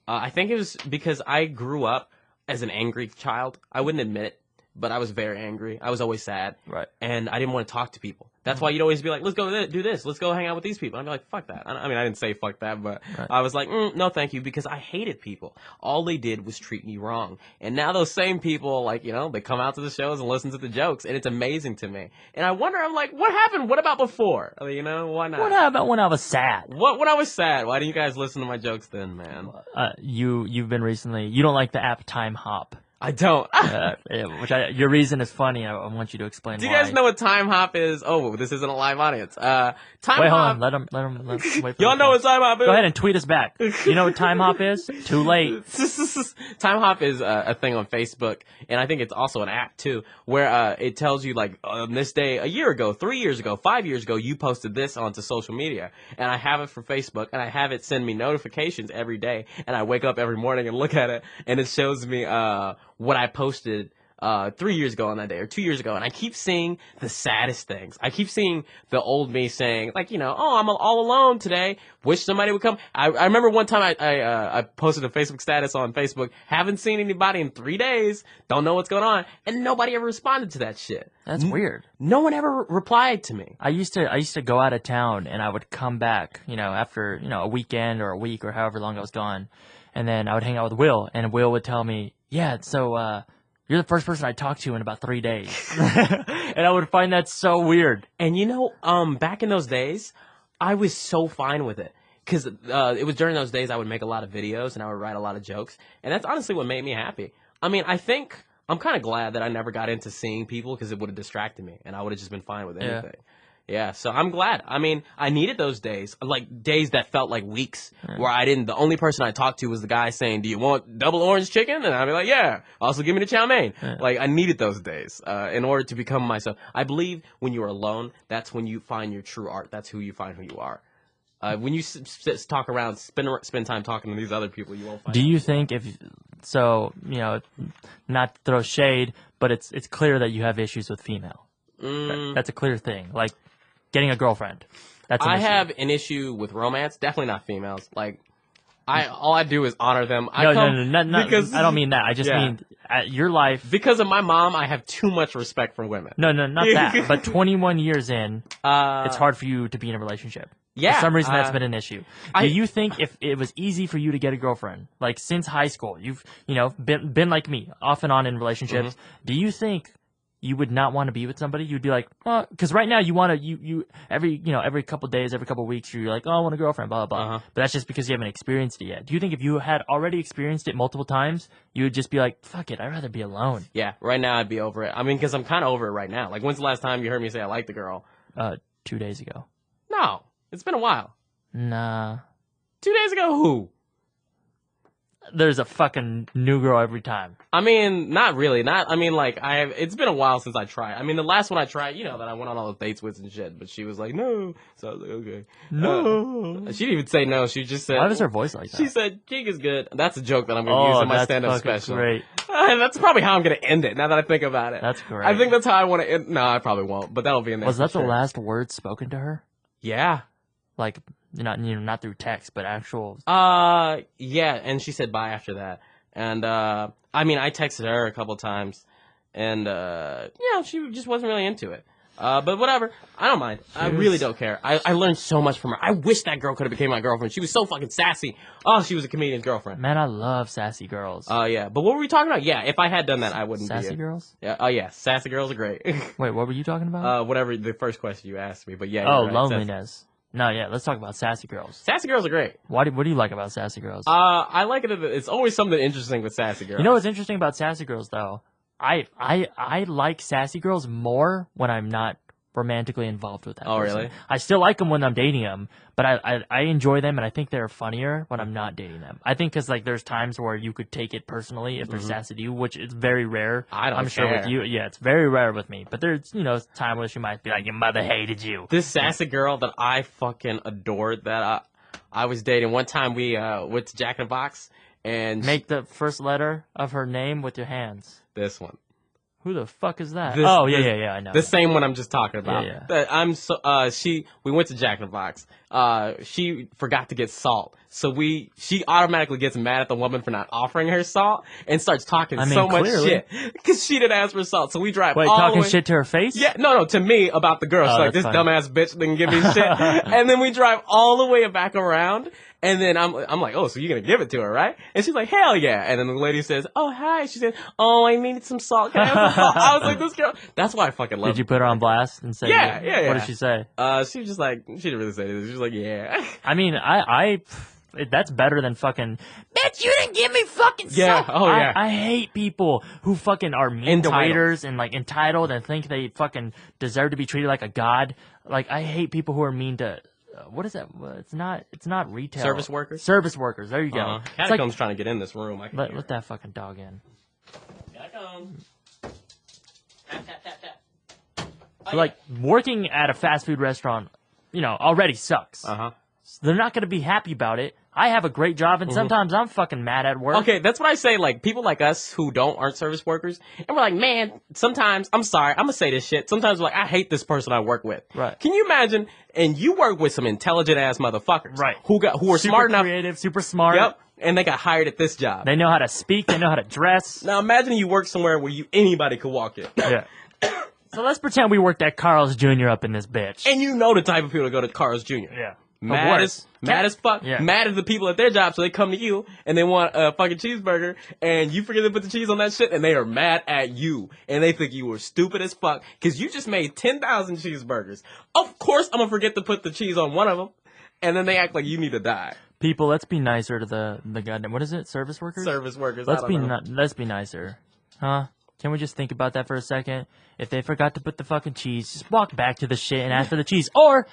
I think it was because I grew up as an angry child. I wouldn't admit it, but I was very angry. I was always sad. Right. And I didn't want to talk to people. That's why you'd always be like, let's go do this. Let's go hang out with these people. I'd be like, fuck that. I mean, I didn't say fuck that, but right. I was like, no, thank you, because I hated people. All they did was treat me wrong. And now those same people, like, they come out to the shows and listen to the jokes, and it's amazing to me. And I wonder, I'm like, what happened? What about before? Why not? What about when I was sad? When I was sad? Why didn't you guys listen to my jokes then, man? You've been recently, you don't like the app Time Hop. I don't. Your reason is funny. I want you to explain why. Do you guys know what Time Hop is? Oh, this isn't a live audience. Time Wait, hold Hop. on. Let him wait for Y'all know what Time Hop is? Go ahead and tweet us back. You know what Time Hop is? Too late. Time Hop is a thing on Facebook, and I think it's also an app too, where it tells you like on this day, a year ago, 3 years ago, 5 years ago, you posted this onto social media, and I have it for Facebook, and I have it send me notifications every day, and I wake up every morning and look at it, and it shows me what I posted 3 years ago on that day or 2 years ago, and I keep seeing the saddest things. I keep seeing the old me saying, like, oh, I'm all alone today. Wish somebody would come. I remember one time I posted a Facebook status on Facebook, haven't seen anybody in 3 days, don't know what's going on, and nobody ever responded to that shit. That's weird. No one ever replied to me. I used to go out of town, and I would come back, after, a weekend or a week or however long I was gone, and then I would hang out with Will, and Will would tell me, yeah, so, you're the first person I talked to in about 3 days. And I would find that so weird. And back in those days, I was so fine with it. Because it was during those days I would make a lot of videos and I would write a lot of jokes. And that's honestly what made me happy. I mean, I think I'm kind of glad that I never got into seeing people because it would have distracted me. And I would have just been fine with anything. Yeah, so I'm glad. I mean, I needed those days, like days that felt like weeks, where the only person I talked to was the guy saying, do you want double orange chicken? And I'd be like, yeah, also give me the chow mein. Like, I needed those days in order to become myself. I believe when you're alone, that's when you find your true art. That's who you find who you are. When you talk around, spend time talking to these other people, you won't find Do you think not to throw shade, but it's clear that you have issues with female. That's a clear thing. Like, getting a girlfriend. That's an issue. Have an issue with romance. Definitely not females. Like, all I do is honor them. No, because I don't mean that. I just mean your life. Because of my mom, I have too much respect for women. No, not that. But 21 years in, it's hard for you to be in a relationship. Yeah. For some reason, that's been an issue. Do you think if it was easy for you to get a girlfriend, like since high school, you've been like me, off and on in relationships. Do you think you would not want to be with somebody? You'd be like, well, because right now you want to, you every couple days, every couple weeks, you're like, oh, I want a girlfriend, blah, blah, blah. But that's just because you haven't experienced it yet. Do you think if you had already experienced it multiple times, you would just be like, fuck it, I'd rather be alone? Yeah, right now I'd be over it. I mean, because I'm kind of over it right now. Like, when's the last time you heard me say I like the girl? 2 days ago. No, it's been a while. Nah. 2 days ago, who? there's a fucking new girl every time. I mean, not really. It's been a while since I tried. I mean, the last one I tried, you know, that I went on all the dates with and shit, but she was like, no. So I was like, okay. No. She didn't even say no. She just said. Why was her voice like that? She said, King is good. That's a joke that I'm going to use in my stand-up special. Great. That's probably how I'm going to end it, now that I think about it. That's great. I think that's how I want to end. No, I probably won't, but that'll be in there. Was that the last word spoken to her? Yeah. Like, not through text, but actual. Yeah, and she said bye after that. And, I mean, I texted her a couple times, and, she just wasn't really into it. But whatever. I don't mind. I really don't care. I learned so much from her. I wish that girl could have became my girlfriend. She was so fucking sassy. Oh, she was a comedian's girlfriend. Man, I love sassy girls. Yeah. But what were we talking about? Yeah, if I had done that, I wouldn't sassy be. Sassy girls? Yeah. Oh, yeah. Sassy girls are great. Wait, what were you talking about? Whatever the first question you asked me. But yeah. Oh, right. loneliness. No, yeah, let's talk about sassy girls. Sassy girls are great. What do you like about sassy girls? I like it. It's always something interesting with sassy girls. You know what's interesting about sassy girls, though? I like sassy girls more when I'm not romantically involved with that person. Really? I still like them when I'm dating them, but I enjoy them, and I think they're funnier when I'm not dating them. I think because, like, there's times where you could take it personally if they're sassy to you, which is very rare. I'm sure with you. Yeah, it's very rare with me. But there's, time where she might be like, your mother hated you. This sassy girl that I fucking adored that I was dating. One time we went to Jack in the Box, and... Make the first letter of her name with your hands. This one. Who the fuck is that? Yeah, I know. The same one I'm just talking about. Yeah. We went to Jack in the Box. She forgot to get salt. So she automatically gets mad at the woman for not offering her salt and starts talking much shit. Because she didn't ask for salt. So we drive talking shit to her face? Yeah, no, to me about the girl. She's like, this dumbass bitch didn't give me shit. And then we drive all the way back around. And then I'm like, oh, so you're going to give it to her, right? And she's like, hell yeah. And then the lady says, oh, hi. She said, oh, I needed some salt. Can I have some salt? I was like, this girl. That's why I fucking love her. Did you put her on blast and say, yeah. What did she say? She was just like, she didn't really say anything. She was like, yeah. I mean, that's better than fucking, bitch, you didn't give me fucking salt. Yeah, oh yeah. I hate people who fucking are mean to waiters and, like, entitled and think they fucking deserve to be treated like a god. Like, I hate people who are mean to... what is that? It's not retail. Service workers? Service workers. There you go. Catacomb's trying to get in this room. Let that fucking dog in. Catacomb. Tap, tap, tap, tap. So, like, working at a fast food restaurant, already sucks. They're not going to be happy about it. I have a great job, and sometimes I'm fucking mad at work. Okay, that's what I say. Like, people like us who aren't service workers, and we're like, man, sometimes, I'm sorry, I'm gonna say this shit. Sometimes we're like, I hate this person I work with. Right. Can you imagine? And you work with some intelligent ass motherfuckers. Right. Who are smart enough. Super creative, super smart. Yep. And they got hired at this job. They know how to speak. They know how to dress. Now imagine you work somewhere where anybody could walk in. Yeah. So let's pretend we worked at Carl's Jr. up in this bitch. And you know the type of people that go to Carl's Jr. Yeah. Mad as fuck. Yeah. Mad at the people at their job, so they come to you and they want a fucking cheeseburger, and you forget to put the cheese on that shit, and they are mad at you, and they think you were stupid as fuck because you just made 10,000 cheeseburgers. Of course, I'm gonna forget to put the cheese on one of them, and then they act like you need to die. People, let's be nicer to the goddamn, what is it? Service workers. Service workers. Let's be nicer, huh? Can we just think about that for a second? If they forgot to put the fucking cheese, just walk back to the shit and ask for the cheese, or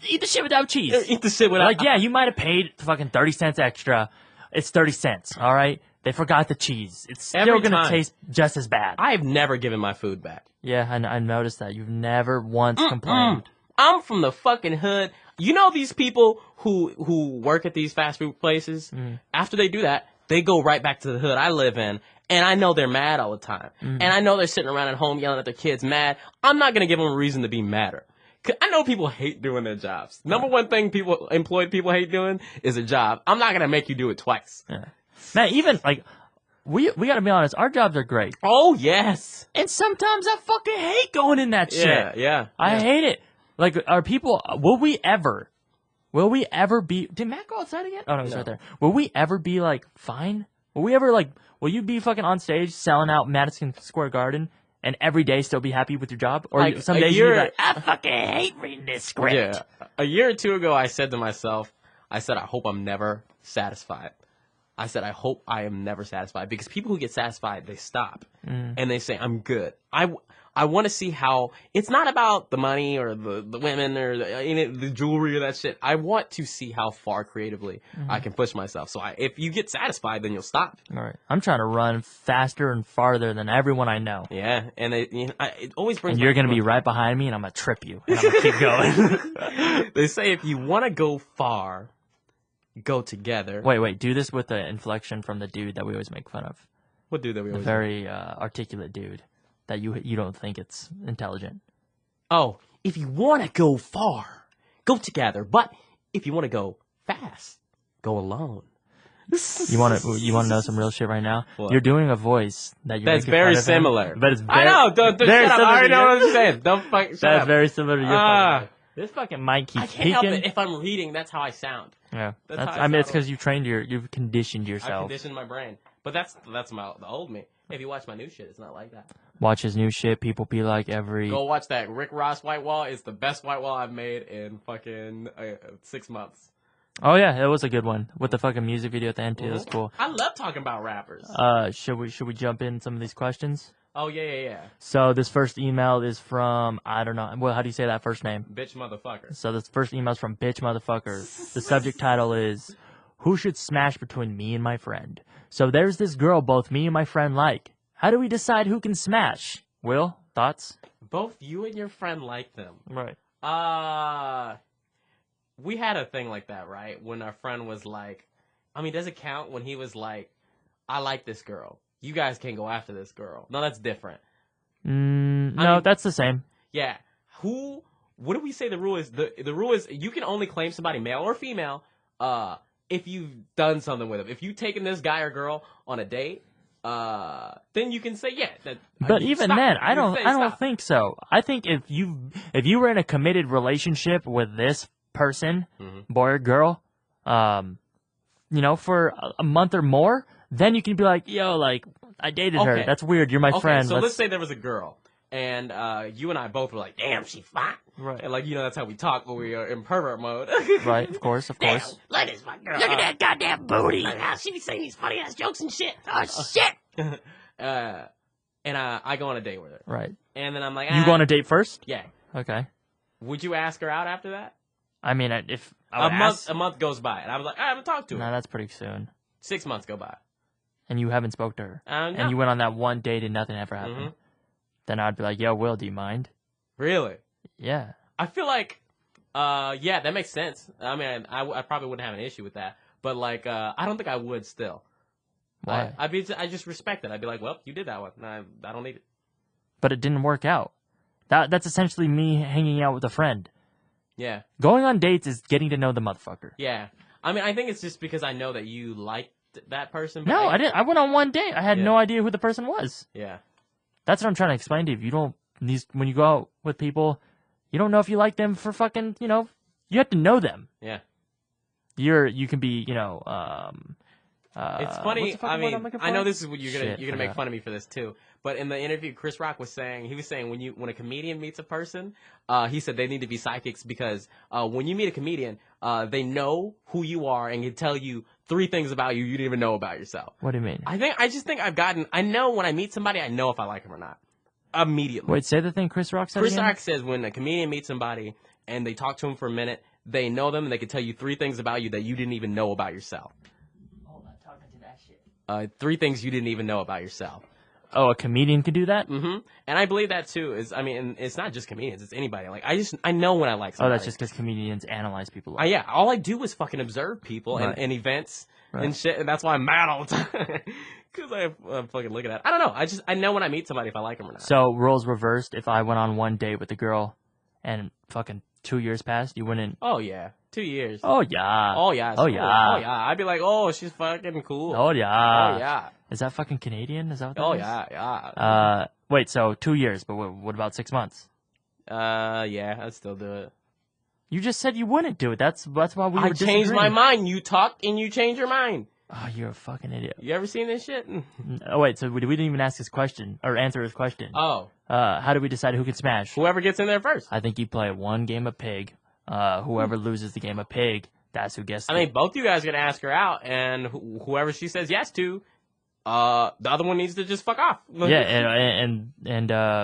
eat the shit without cheese. Eat the shit without... Like, yeah, you might have paid fucking 30 cents extra. It's 30 cents, all right? They forgot the cheese. It's still going to taste just as bad. I've never given my food back. Yeah, I noticed that. You've never once complained. I'm from the fucking hood. You know these people who work at these fast food places? After they do that, they go right back to the hood I live in. And I know they're mad all the time. And I know they're sitting around at home yelling at their kids mad. I'm not going to give them a reason to be madder. I know people hate doing their jobs. Number one thing employed people hate doing is a job. I'm not gonna make you do it twice. Yeah. Man, even like we gotta be honest, our jobs are great. Oh yes. And sometimes I fucking hate going in that shit. Yeah. I hate it. Like, are people? Will we ever be? Did Matt go outside again? Oh no, he's right there. Will we ever be like fine? Will we ever Will you be fucking on stage selling out Madison Square Garden? And every day still be happy with your job? Or like some days you're like, I fucking hate reading this script. Yeah. A year or two ago, I said to myself, I hope I'm never satisfied. I said, I hope I am never satisfied, because people who get satisfied, they stop and they say, I'm good. I want to see how it's not about the money or the women or the jewelry or that shit. I want to see how far creatively I can push myself. So if you get satisfied, then you'll stop. All right. I'm trying to run faster and farther than everyone I know. Yeah, and it always brings. And you're going to be right behind me, and I'm going to trip you. And I'm going to keep going. They say if you want to go far, go together. Wait. Do this with the inflection from the dude that we always make fun of. What dude that we always The very articulate dude that you don't think it's intelligent. Oh, if you want to go far, go together. But if you want to go fast, go alone. You want to know some real shit right now? What? You're doing a voice that's very similar. But it's very, I know. Don't shut up. I already know what I'm saying. Don't fucking shut up. That's very similar to your fucking voice. This fucking mic keeps I can't help peaking. it. If I'm reading, that's how I sound. Yeah, That's how I mean, it's sound. because you've conditioned I yourself. conditioned my brain. But that's the old me. If you watch my new shit, it's not like that. Watch his new shit. People be like every. Go watch that Rick Ross white wall. It's the best white wall I've made in fucking 6 months. Oh yeah, it was a good one with the fucking music video at the end too. It was cool. I love talking about rappers. Should we jump in some of these questions? Oh yeah. So this first email is from, I don't know. Well, how do you say that first name? Bitch motherfucker. So this first email is from Bitch Motherfucker. The subject title is, who should smash between me and my friend? So there's this girl both me and my friend like. How do we decide who can smash? Will, thoughts? Both you and your friend like them. Right. We had a thing like that, right? When our friend was like, I mean, does it count when he was like, I like this girl. You guys can't go after this girl. No, that's different. No, that's the same. Yeah. What do we say the rule is? The rule is you can only claim somebody, male or female, if you've done something with them. If you've taken this guy or girl on a date, then you can say, yeah. But even stop. then, I don't Stop. think so. I think if you were in a committed relationship with this person, boy or girl, for a month or more, then you can be like, yo, like, I dated her. That's weird. You're my friend. So let's say there was a girl, and you and I both were like, damn, she fine. Right. And like, that's how we talk when we are in pervert mode. Right, of course. Damn, look at this fucking girl. Look at that goddamn booty. She be saying these funny ass jokes and shit. Oh, shit. And I go on a date with her. Right. And then I'm like, You go on a date first? Yeah. Okay. Would you ask her out after that? I mean, if I would A month goes by, and I was like, I haven't talked to her. No, that's pretty soon. 6 months go by. And you haven't spoke to her. No. And you went on that one date and nothing ever happened. Then I'd be like, yo, Will, do you mind? Really? Yeah. I feel like, yeah, that makes sense. I mean, I probably wouldn't have an issue with that. But, like, I don't think I would still. Why? I just respect it. I'd be like, well, you did that one. I don't need it. But it didn't work out. That's essentially me hanging out with a friend. Yeah. Going on dates is getting to know the motherfucker. Yeah. I mean, I think it's just because I know that you liked that person. But No, I didn't. I went on one date. I had no idea who the person was. Yeah. That's what I'm trying to explain to you. You don't, when you go out with people, you don't know if you like them for fucking, you have to know them. Yeah. You can be, it's funny. I mean, I know this is what you're gonna make fun of me for this too. But in the interview, Chris Rock was saying when a comedian meets a person, he said they need to be psychics because when you meet a comedian, they know who you are and can tell you 3 things about you didn't even know about yourself. What do you mean? I just think I know when I meet somebody, I know if I like them or not immediately. Wait, say the thing Chris Rock said. Chris again? Rock says when a comedian meets somebody and they talk to him for a minute, they know them and they can tell you 3 things about you that you didn't even know about yourself. Hold on, talking to that shit. 3 things you didn't even know about yourself. Oh, a comedian could do that? Mm-hmm. And I believe that too. And it's not just comedians; it's anybody. Like I know when I like somebody. Oh, that's just because comedians analyze people. Yeah, all I do is fucking observe people and events and shit, and that's why I'm mad all the time because I'm fucking looking at it. I don't know. I know when I meet somebody if I like them or not. So roles reversed. If I went on one date with a girl, and fucking 2 years passed, you wouldn't. Oh yeah, 2 years. Oh yeah. Oh yeah. Oh cool. yeah. Oh yeah. I'd be like, oh, she's fucking cool. Oh yeah. Oh yeah. Is that fucking Canadian? Is that what that Oh is? yeah. Wait. So 2 years, but what about 6 months? Yeah, I'd still do it. You just said you wouldn't do it. That's why we were I changed my disagreeing. mind. You talked and you changed your mind. Oh, you're a fucking idiot. You ever seen this shit? Oh wait, so we didn't even ask his question or answer his question. Oh. How do we decide who can smash? Whoever gets in there first. I think you play one game of pig. Whoever loses the game of pig that's who gets. I mean, both you guys are gonna ask her out, and whoever she says yes to, the other one needs to just fuck off. Yeah, and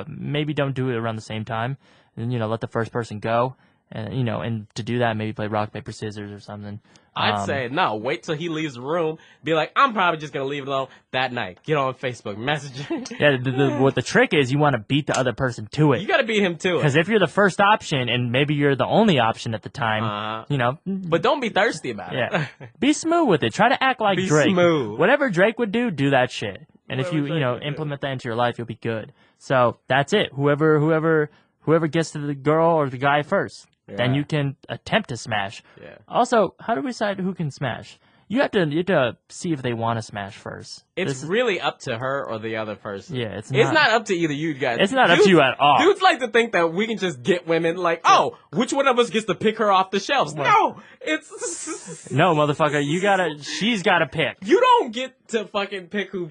maybe don't do it around the same time, and let the first person go, and and to do that, maybe play rock paper scissors or something. I'd say no. Wait till he leaves the room. Be like, I'm probably just gonna leave it alone that night. Get on Facebook, message. Yeah, what the trick is, you want to beat the other person to it. You gotta beat him to it. Because if you're the first option and maybe you're the only option at the time, But don't be thirsty about it. Yeah, be smooth with it. Try to act like Be Drake. smooth. Whatever Drake would do that shit. And if Whatever you Drake would do. implement that into your life, you'll be good. So that's it. Whoever gets to the girl or the guy first. Then you can attempt to smash. Yeah. Also, how do we decide who can smash? You have to see if they want to smash first. It's really up to her or the other person. Yeah, it's not up to either you guys. It's not up to you at all. Dudes like to think that we can just get women like, oh, which one of us gets to pick her off the shelves? No, it's no, motherfucker. She's gotta pick. You don't get to fucking pick who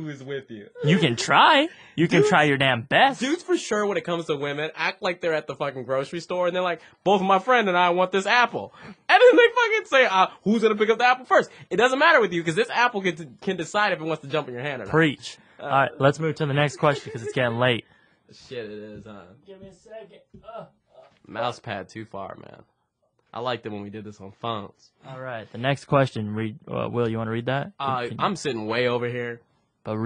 is with you. You can try. You can try your damn best. Dudes for sure, when it comes to women, act like they're at the fucking grocery store and they're like, both my friend and I want this apple. And then they fucking say, who's gonna pick up the apple first? It doesn't matter with you because this apple can decide if it wants to jump in your hand or not. Preach. All right, let's move to the next question because it's getting late. Shit, it is, huh? Give me a second. Mouse pad too far, man. I liked it when we did this on phones. All right, the next question. Will, you want to read that? I'm sitting way over here. But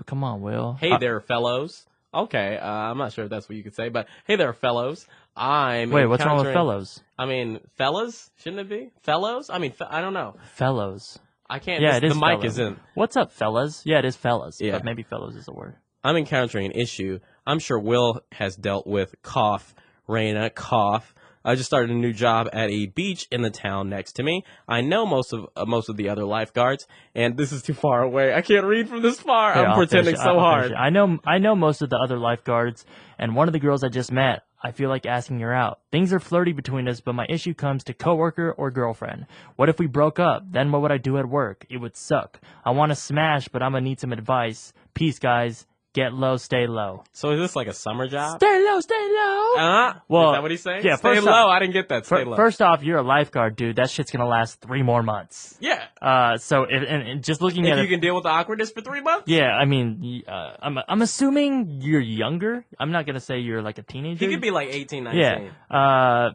come on, Will. Hey there, fellows. Okay, I'm not sure if that's what you could say, but hey there, fellows. Wait, what's wrong with fellows? I mean, fellas? Shouldn't it be? Fellows? I mean, I don't know. Fellows. I can't. Yeah, it is the mic fellas. isn't. What's up, fellas? Yeah, it is fellas. Yeah. But maybe fellows is the word. I'm encountering an issue. I'm sure Will has dealt with cough, Raina, cough. I just started a new job at a beach in the town next to me. I know most of the other lifeguards, and this is too far away. I can't read from this far. Here, I'm pretending so hard. I know most of the other lifeguards, and one of the girls I just met, I feel like asking her out. Things are flirty between us, but my issue comes to coworker or girlfriend. What if we broke up? Then what would I do at work? It would suck. I want to smash, but I'm gonna need some advice. Peace, guys. Get low, stay low. So is this like a summer job? Stay low, stay low. Well, is that what he's saying? Yeah, stay low. I didn't get that. Stay low. First off, you're a lifeguard, dude. That shit's gonna last 3 more months. Yeah. So and just looking if at you can deal with the awkwardness for 3 months. Yeah, I mean, I'm assuming you're younger. I'm not gonna say you're like a teenager. He could be like 18, 19. Yeah.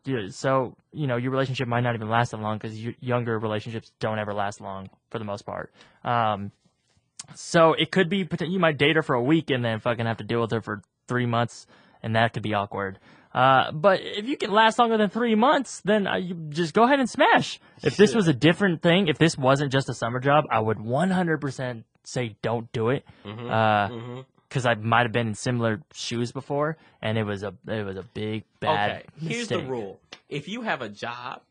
Dude. So your relationship might not even last that long because younger relationships don't ever last long for the most part. So it could be you might date her for a week and then fucking have to deal with her for 3 months, and that could be awkward. But if you can last longer than 3 months, then you just go ahead and smash. If this was a different thing, if this wasn't just a summer job, I would 100% say don't do it. Because I might have been in similar shoes before, and it was a big bad mistake. Here's the rule: if you have a job,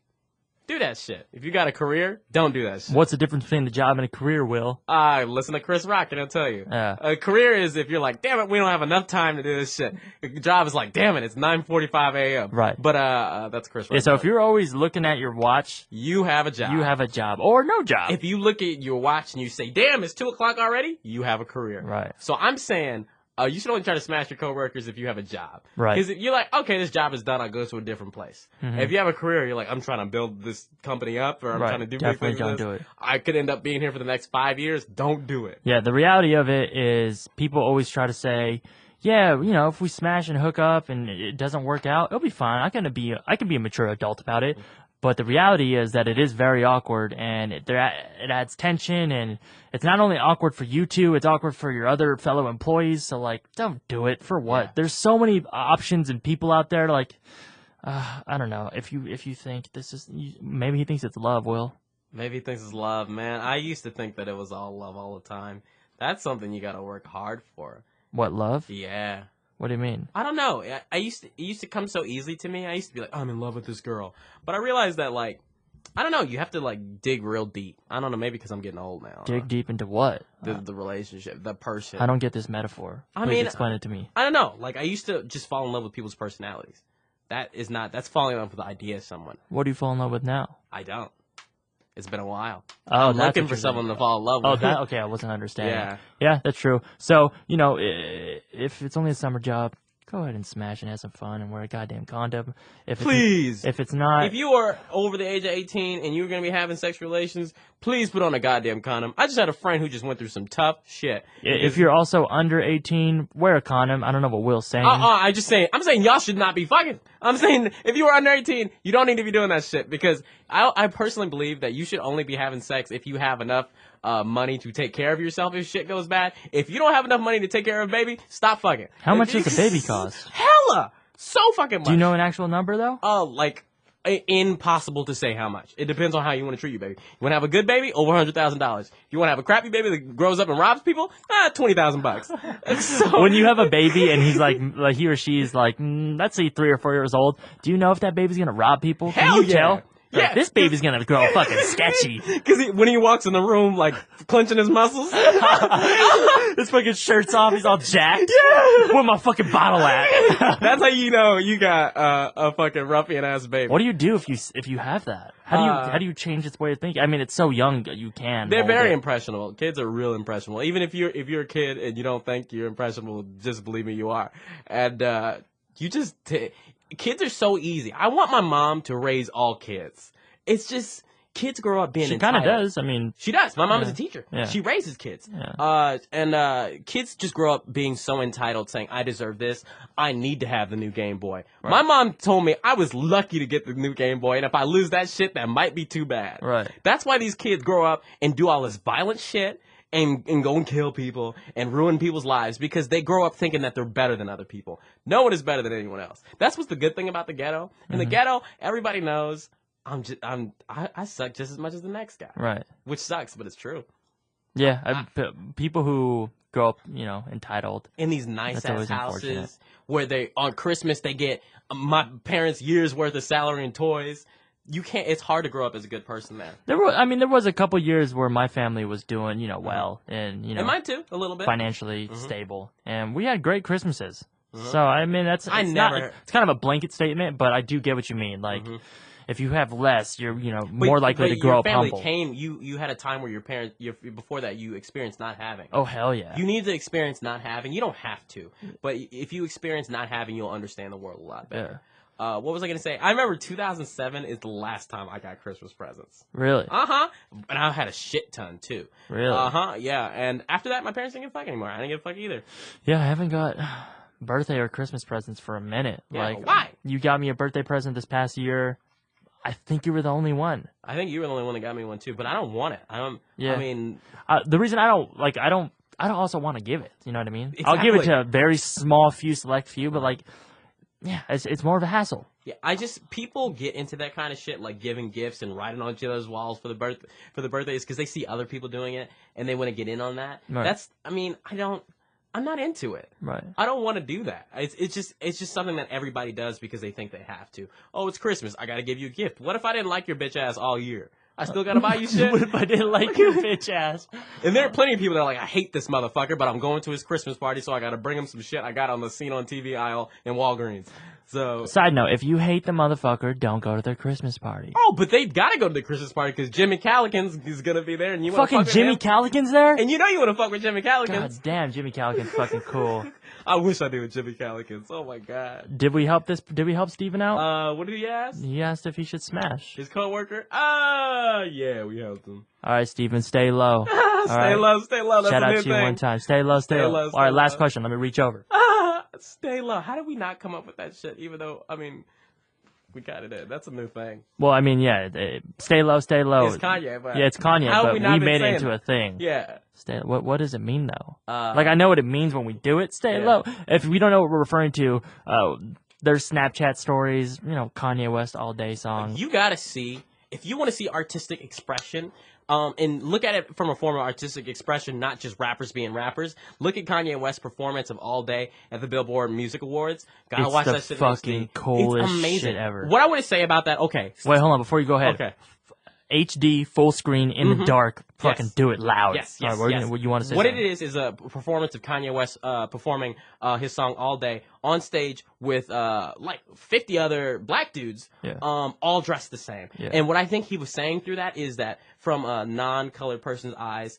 do that shit. If you got a career, don't do that shit. What's the difference between the job and a career, Will? Listen to Chris Rock and he'll tell you. A career is if you're like, damn it, we don't have enough time to do this shit. A job is like, damn it, it's 9:45 a.m. Right. But that's Chris Rock. Yeah, so if you're always looking at your watch, you have a job. You have a job. Or no job. If you look at your watch and you say, damn, it's 2 o'clock already, you have a career. Right. So I'm saying, you should only try to smash your coworkers if you have a job. Right. Because if you're like, okay, this job is done, I'll go to a different place. If you have a career, you're like, I'm trying to build this company up, or I'm trying to do big things. Don't do it. I could end up being here for the next 5 years. Don't do it. Yeah, the reality of it is people always try to say, yeah, if we smash and hook up and it doesn't work out, it'll be fine. I can be a mature adult about it. But the reality is that it is very awkward, and it adds tension, and it's not only awkward for you two, it's awkward for your other fellow employees. So, don't do it. For what? Yeah. There's so many options and people out there. I don't know. If you think this is, maybe he thinks it's love, Will. Maybe he thinks it's love, man. I used to think that it was all love all the time. That's something you got to work hard for. What, love? Yeah. What do you mean? I don't know. It used to come so easily to me. I used to be like, I'm in love with this girl. But I realized that, I don't know, you have to, dig real deep. I don't know, maybe because I'm getting old now. Dig deep into what? The relationship, the person. I don't get this metaphor. Please explain it to me. I don't know. I used to just fall in love with people's personalities. That's falling in love with the idea of someone. What do you fall in love with now? I don't. It's been a while. Oh, I'm looking for someone to fall in love with. Oh, okay. I wasn't understanding. Yeah, that's true. So, if it's only a summer job, go ahead and smash and have some fun and wear a goddamn condom. Please. If it's not... If you are over the age of 18 and you're going to be having sexual relations, please put on a goddamn condom. I just had a friend who just went through some tough shit. If you're also under 18, wear a condom. I don't know what Will's saying. I'm saying y'all should not be fucking. I'm saying if you are under 18, you don't need to be doing that shit because I personally believe that you should only be having sex if you have enough money to take care of yourself if shit goes bad. If you don't have enough money to take care of a baby, stop fucking. How much does a baby cost? Hella! So fucking much. Do you know an actual number, though? Like, impossible to say how much. It depends on how you want to treat your baby. You want to have a good baby? Over $100,000. If you want to have a crappy baby that grows up and robs people? $20,000. So, when you have a baby and he's like he or she is like, let's say 3 or 4 years old, do you know if that baby's going to rob people? Can you tell? Yeah. This baby's gonna grow fucking sketchy. Because when he walks in the room, like, clenching his muscles. His fucking shirt's off, he's all jacked. Yeah! Where my fucking bottle at? That's how you know you got a fucking ruffian-ass baby. What do you do if you have that? How do you change its way of thinking? I mean, it's so young, you can. They're very impressionable. Kids are real impressionable. Even if you're a kid and you don't think you're impressionable, just believe me, you are. And you just... Kids are so easy. I want my mom to raise all kids. It's just kids grow up being entitled. She kind of does. I mean, she does. My mom is a teacher. Yeah. She raises kids. Yeah. And kids just grow up being so entitled, saying, "I deserve this. I need to have the new Game Boy." Right. My mom told me I was lucky to get the new Game Boy, and if I lose that shit, that might be too bad. Right. That's why these kids grow up and do all this violent shit. And go and kill people and ruin people's lives because they grow up thinking that they're better than other people. No one is better than anyone else. That's what's the good thing about the ghetto. In the ghetto, everybody knows I suck just as much as the next guy. Right. Which sucks, but it's true. Yeah. People who grow up, entitled. In these nice-ass houses where on Christmas they get my parents' year's worth of salary and toys. You can't. It's hard to grow up as a good person there. There was a couple years where my family was doing, well, and and mine too, a little bit financially stable, and we had great Christmases. So I mean, it's kind of a blanket statement, but I do get what you mean. Like, if you have less, you're more likely to grow up humble. You had a time where your parents before that you experienced not having. Oh hell yeah! You need to experience not having. You don't have to, but if you experience not having, you'll understand the world a lot better. Yeah. What was I going to say? I remember 2007 is the last time I got Christmas presents. Really? Uh-huh. And I had a shit ton, too. Really? Uh-huh, yeah. And after that, my parents didn't give a fuck anymore. I didn't give a fuck either. Yeah, I haven't got birthday or Christmas presents for a minute. Yeah, why? You got me a birthday present this past year. I think you were the only one. I think you were the only one that got me one, too. But I don't want it. Yeah. I mean... the reason I don't also want to give it. You know what I mean? Exactly. I'll give it to a very small select few, but yeah, it's more of a hassle. Yeah, people get into that kind of shit, like giving gifts and writing on each other's walls for the birthdays because they see other people doing it and they want to get in on that. Right. I'm not into it. Right. I don't want to do that. It's just something that everybody does because they think they have to. Oh, it's Christmas. I got to give you a gift. What if I didn't like your bitch ass all year? I still gotta buy you shit? What if I didn't like your bitch ass? And there are plenty of people that are like, I hate this motherfucker, but I'm going to his Christmas party, so I gotta bring him some shit I got on the scene on TV aisle in Walgreens. So. Side note, if you hate the motherfucker, don't go to their Christmas party. Oh, but they gotta go to the Christmas party because Jimmy Callaghan's is gonna be there and you wanna fuck with Jimmy him. Callaghan's there? And you know you wanna fuck with Jimmy Callaghan. God damn, Jimmy Callaghan's fucking cool. I wish I knew with Jimmy Callaghan's. Oh my god. Did we help Steven out? What did he ask? He asked if he should smash. His coworker? Yeah, we helped him. Alright, Steven, stay low. Stay low. That's Shout a out new to you thing. one time. Stay low. Alright, last question. Let me reach over. Stay low. How did we not come up with that shit? Even though, we got it in. That's a new thing. Well, yeah, stay low. It's Kanye, but... Yeah, it's Kanye, but we made it into a thing. Yeah. What does it mean, though? I know what it means when we do it, stay low. If we don't know what we're referring to, there's Snapchat stories, Kanye West all day song. You gotta see, if you want to see artistic expression, and look at it from a form of artistic expression, not just rappers being rappers. Look at Kanye West's performance of All Day at the Billboard Music Awards. Gotta watch that shit. It's the fucking coolest it's amazing. Shit ever. What I want to say about that, okay. Wait, hold on, before you go ahead. Okay. HD, full screen, in the dark, Fucking do it loud. Yes. What you want to say? What it is a performance of Kanye West performing his song All Day on stage with like 50 other black dudes, all dressed the same. Yeah. And what I think he was saying through that is that from a non-colored person's eyes,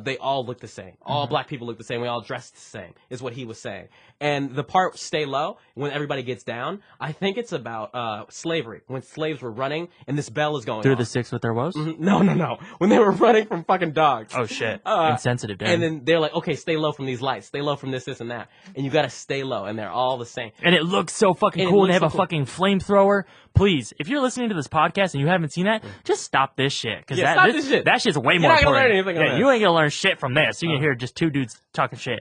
they all look the same. All black people look the same. We all dress the same, is what he was saying. And the part "Stay Low," when everybody gets down, I think it's about slavery. When slaves were running and this bell is going through off. the six with their woes? No. When they were running from fucking dogs. Oh, shit. Insensitive, damn. And then they're like, okay, stay low from these lights. Stay low from this, and that. And you gotta stay low. And they're all the same. And it looks so fucking cool. And they have a fucking flamethrower. Please, if you're listening to this podcast and you haven't seen that, just stop this shit. Because that shit's way more important. You're not gonna learn anything on this. You ain't gonna learn shit from this. You're gonna hear just two dudes talking shit.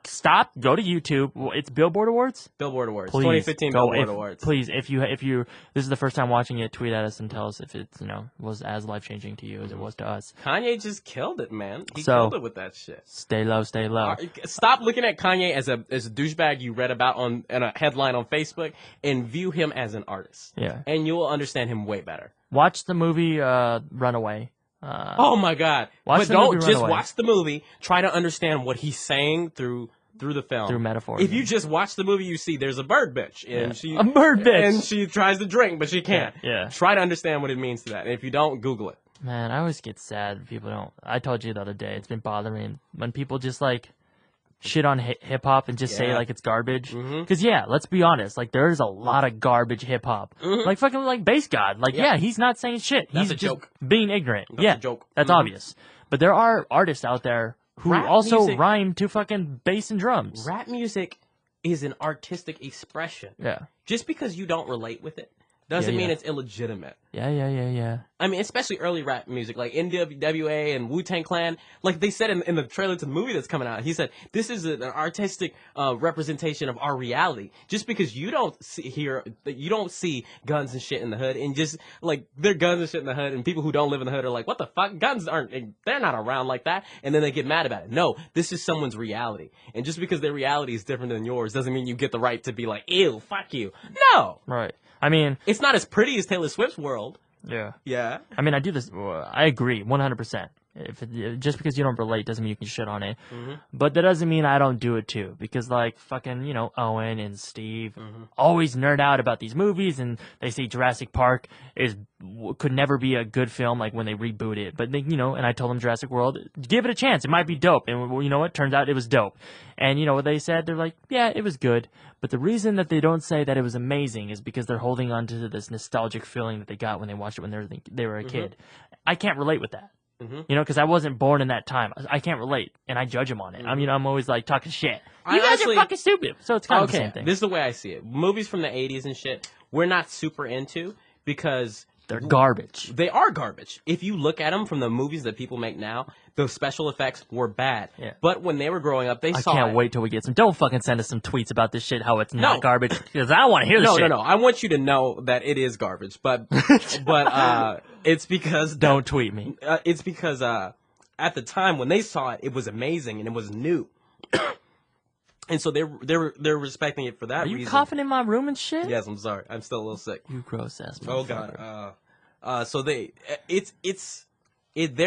Stop. Go to YouTube. It's Billboard Awards? Billboard Awards. Please, 2015 Billboard Awards. Please, if you this is the first time watching it, tweet at us and tell us if it's was as life changing to you as it was to us. Kanye just killed it, man. He killed it with that shit. Stay low, stay low. Stop looking at Kanye as a douchebag you read about in a headline on Facebook and view him as an artist. Yeah. And you will understand him way better. Watch the movie Runaway. Oh my God! But don't just watch the movie. Try to understand what he's saying through the film. Through metaphor. If you just watch the movie, you see there's a bird bitch, and and she tries to drink, but she can't. Yeah. Try to understand what it means to that. And if you don't, Google it. Man, I always get sad when people don't. I told you the other day, it's been bothering me when people just like shit on hip hop and just say like it's garbage. Because let's be honest, like there's a lot of garbage hip hop. Like fucking like Bass God. Like he's not saying shit. He's just being ignorant. That's a joke. That's obvious. But there are artists out there who also rhyme to fucking bass and drums. Rap music is an artistic expression. Yeah. Just because you don't relate with it doesn't mean it's illegitimate. Yeah. I mean, especially early rap music, like NWA and Wu-Tang Clan. Like they said in the trailer to the movie that's coming out, he said, this is an artistic representation of our reality. Just because you don't see guns and shit in the hood, and just, like, there are guns and shit in the hood, and people who don't live in the hood are like, what the fuck? Guns they're not around like that. And then they get mad about it. No, this is someone's reality. And just because their reality is different than yours doesn't mean you get the right to be like, ew, fuck you. No! Right. I mean, it's not as pretty as Taylor Swift's world. Yeah. Yeah. I mean, I do this. I agree 100%. Just because you don't relate doesn't mean you can shit on it. But that doesn't mean I don't do it too. Because like fucking, Owen and Steve always nerd out about these movies, and they say Jurassic Park could never be a good film like when they reboot it. But they, and I told them Jurassic World, give it a chance. It might be dope. And you know what? Turns out it was dope. And you know what they said? They're like, yeah, it was good. But the reason that they don't say that it was amazing is because they're holding on to this nostalgic feeling that they got when they watched it when they were a kid. I can't relate with that. Because I wasn't born in that time. I can't relate, and I judge them on it. I'm always like talking shit. You guys are fucking stupid. So it's kind of the same thing. This is the way I see it. Movies from the 80s and shit, we're not super into because they're garbage. They are garbage. If you look at them from the movies that people make now, the special effects were bad. Yeah. But when they were growing up, I can't wait till we get some. Don't fucking send us some tweets about this shit, how it's not garbage, because I don't want to hear this shit. No. I want you to know that it is garbage, but it's because don't tweet me. It's because at the time when they saw it, it was amazing and it was new. And so they're respecting it for that reason. Are you coughing in my room and shit? Yes, I'm sorry. I'm still a little sick. You gross ass motherfucker. Oh God. So they're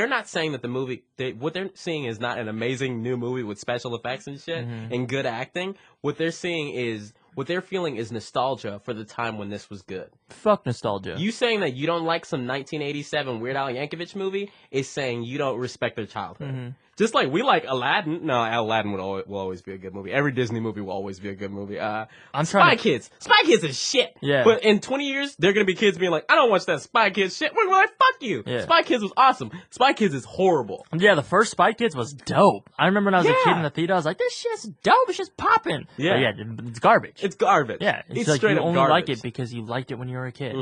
not saying that the movie. What they're seeing is not an amazing new movie with special effects and shit and good acting. What they're seeing is. What they're feeling is nostalgia for the time when this was good. Fuck nostalgia. You saying that you don't like some 1987 Weird Al Yankovic movie is saying you don't respect their childhood. Just like we like Aladdin. No, Aladdin will always be a good movie. Every Disney movie will always be a good movie. Spy Kids. Spy Kids is shit. Yeah. But in 20 years, they're going to be kids being like, I don't watch that Spy Kids shit. We're like, fuck you. Yeah. Spy Kids was awesome. Spy Kids is horrible. Yeah, the first Spy Kids was dope. I remember when I was a kid in the theater, I was like, this shit's dope. It's just popping. Yeah. But it's garbage. It's garbage. Yeah. It's like you only like it because you liked it when you were a kid.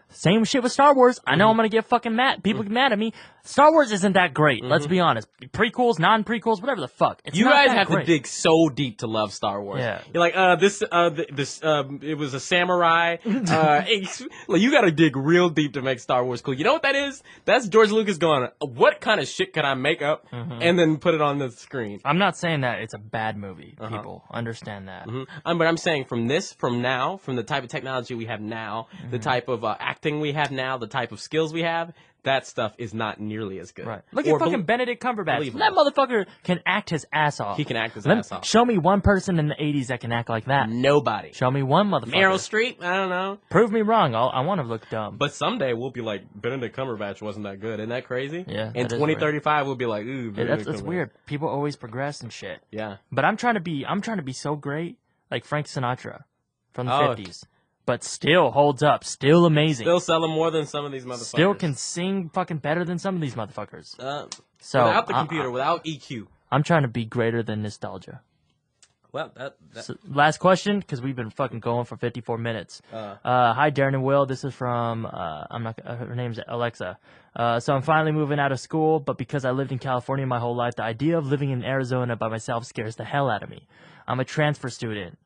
Same shit with Star Wars. I know I'm going to get fucking mad. People get mad at me. Star Wars isn't that great. Let's be honest. Prequels, non-prequels, whatever the fuck. It's you not guys that have great. to dig so deep to love Star Wars. Yeah. You're like, it was a samurai. You got to dig real deep to make Star Wars cool. You know what that is? That's George Lucas going, what kind of shit can I make up and then put it on the screen? I'm not saying that it's a bad movie. People understand that. But I'm saying from the type of technology we have now, the type of acting we have now, the type of skills we have, that stuff is not nearly as good. Right. Look at fucking Benedict Cumberbatch. believable. That motherfucker can act his ass off. He can act his ass off. Show me one person in the 80s that can act like that. Nobody. Show me one motherfucker. Meryl Streep? I don't know. Prove me wrong. I want to look dumb. But someday we'll be like, Benedict Cumberbatch wasn't that good. Isn't that crazy? Yeah. In 2035, we'll be like, ooh, that's weird. People always progress and shit. Yeah. But I'm trying to be so great, like Frank Sinatra from the 50s. But still holds up. Still amazing. Still selling more than some of these motherfuckers. Still can sing fucking better than some of these motherfuckers. So without the computer, without EQ. I'm trying to be greater than nostalgia. Well, So, last question, because we've been fucking going for 54 minutes. Hi, Daren and Will. This is from her name's Alexa. So I'm finally moving out of school, but because I lived in California my whole life, the idea of living in Arizona by myself scares the hell out of me. I'm a transfer student.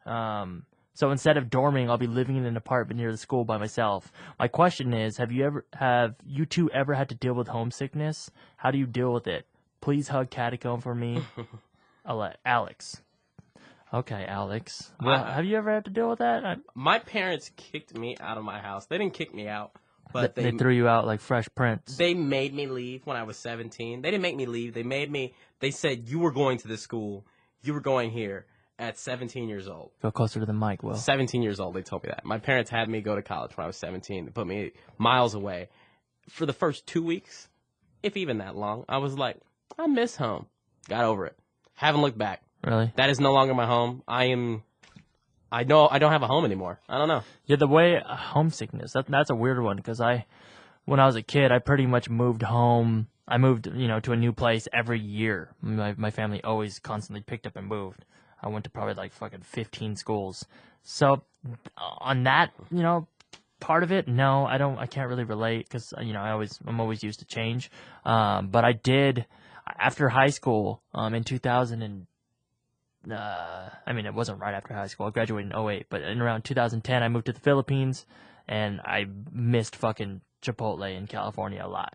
So instead of dorming, I'll be living in an apartment near the school by myself. My question is, have you two ever had to deal with homesickness? How do you deal with it? Please hug Catacomb for me. Alex. Okay, Alex. Well, have you ever had to deal with that? My parents kicked me out of my house. They didn't kick me out, but they threw you out like Fresh Prince. They made me leave when I was 17. They didn't make me leave. They said, you were going to this school. You were going here. At 17 years old. Go closer to the mic, Will. 17 years old, they told me that. My parents had me go to college when I was 17. They put me miles away. For the first 2 weeks, if even that long, I was like, I miss home. Got over it. Haven't looked back. Really? That is no longer my home. I know I don't have a home anymore. I don't know. Yeah, the way homesickness, that's a weird one because when I was a kid, I pretty much moved home. I moved, to a new place every year. My family always constantly picked up and moved. I went to probably like fucking 15 schools. So on that, part of it, no, I can't really relate because, I'm always used to change. But I did after high school, in 2000 and, it wasn't right after high school. I graduated in 2008, but in around 2010, I moved to the Philippines and I missed fucking Chipotle in California a lot.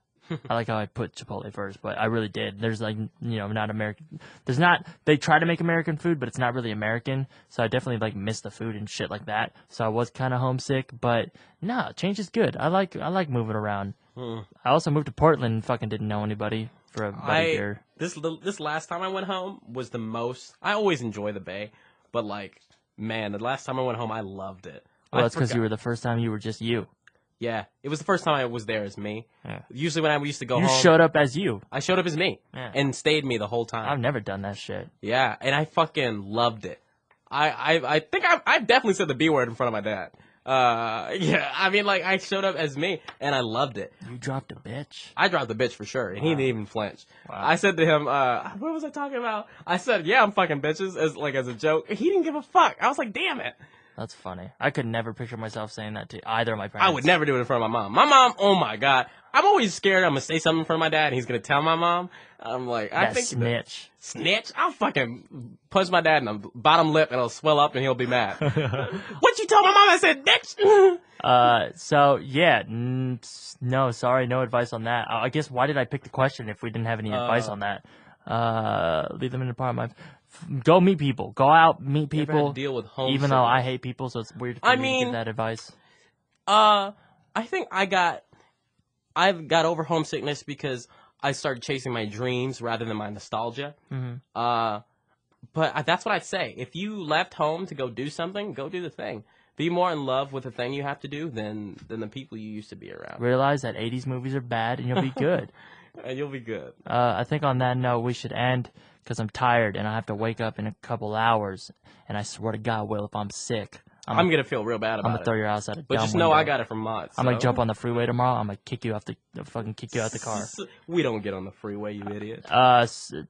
I like how I put Chipotle first, but I really did. There's not American. They try to make American food, but it's not really American. So I definitely miss the food and shit like that. So I was kind of homesick, but change is good. I like moving around. I also moved to Portland and fucking didn't know anybody for about a year. This last time I went home was the most. I always enjoy the Bay, but the last time I went home, I loved it. Well, that's because you were the first time you were just you. Yeah, it was the first time I was there as me. Yeah. Usually when I used to go home... You showed up as you. I showed up as me. Yeah. And stayed me the whole time. I've never done that shit. Yeah, and I fucking loved it. I think I've definitely said the B word in front of my dad. I showed up as me, and I loved it. You dropped a bitch? I dropped the bitch for sure, and he didn't even flinch. Wow. I said to him, what was I talking about? I said, yeah, I'm fucking bitches, as a joke. He didn't give a fuck. I was like, damn it. That's funny. I could never picture myself saying that to either of my parents. I would never do it in front of my mom. My mom, oh my God. I'm always scared I'm going to say something in front of my dad and he's going to tell my mom. I'm like, I think... Snitch. Snitch? I'll fucking punch my dad in the bottom lip and it'll swell up and he'll be mad. What you told my mom? I said, bitch! So, yeah. No, sorry. No advice on that. I guess why did I pick the question if we didn't have any advice on that? Leave them in the apartment. Go meet people. Go out, meet people. Deal with homesickness. Even though I hate people, so it's weird for me to give that advice. I think I've got over homesickness because I started chasing my dreams rather than my nostalgia. Mm-hmm. But that's what I'd say. If you left home to go do something, go do the thing. Be more in love with the thing you have to do than the people you used to be around. Realize that 80s movies are bad and you'll be good. And you'll be good. I think on that note, we should end because I'm tired and I have to wake up in a couple hours. And I swear to God, Will, if I'm sick, I'm going to feel real bad about it. I'm going to throw your house out of But just know I got it from Mott. So. I'm going to jump on the freeway tomorrow. I'm going to kick you out the car. We don't get on the freeway, you idiot.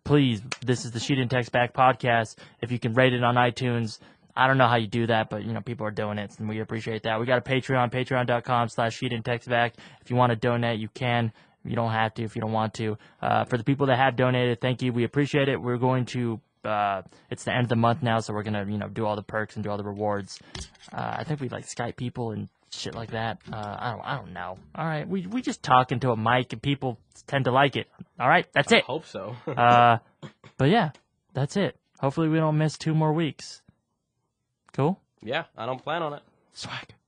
Please, this is the She Didn't Text Back podcast. If you can rate it on iTunes, I don't know how you do that, but, people are doing it, and we appreciate that. We got a Patreon, patreon.com/She Didn't Text Back. If you want to donate, you can. You don't have to if you don't want to. For the people that have donated, thank you. We appreciate it. We're going to, it's the end of the month now, so we're going to, do all the perks and do all the rewards. I think we Skype people and shit like that. I don't know. All right. We just talk into a mic and people tend to like it. All right. That's it. I hope so. But yeah, that's it. Hopefully we don't miss 2 more weeks. Cool? Yeah, I don't plan on it. Swag.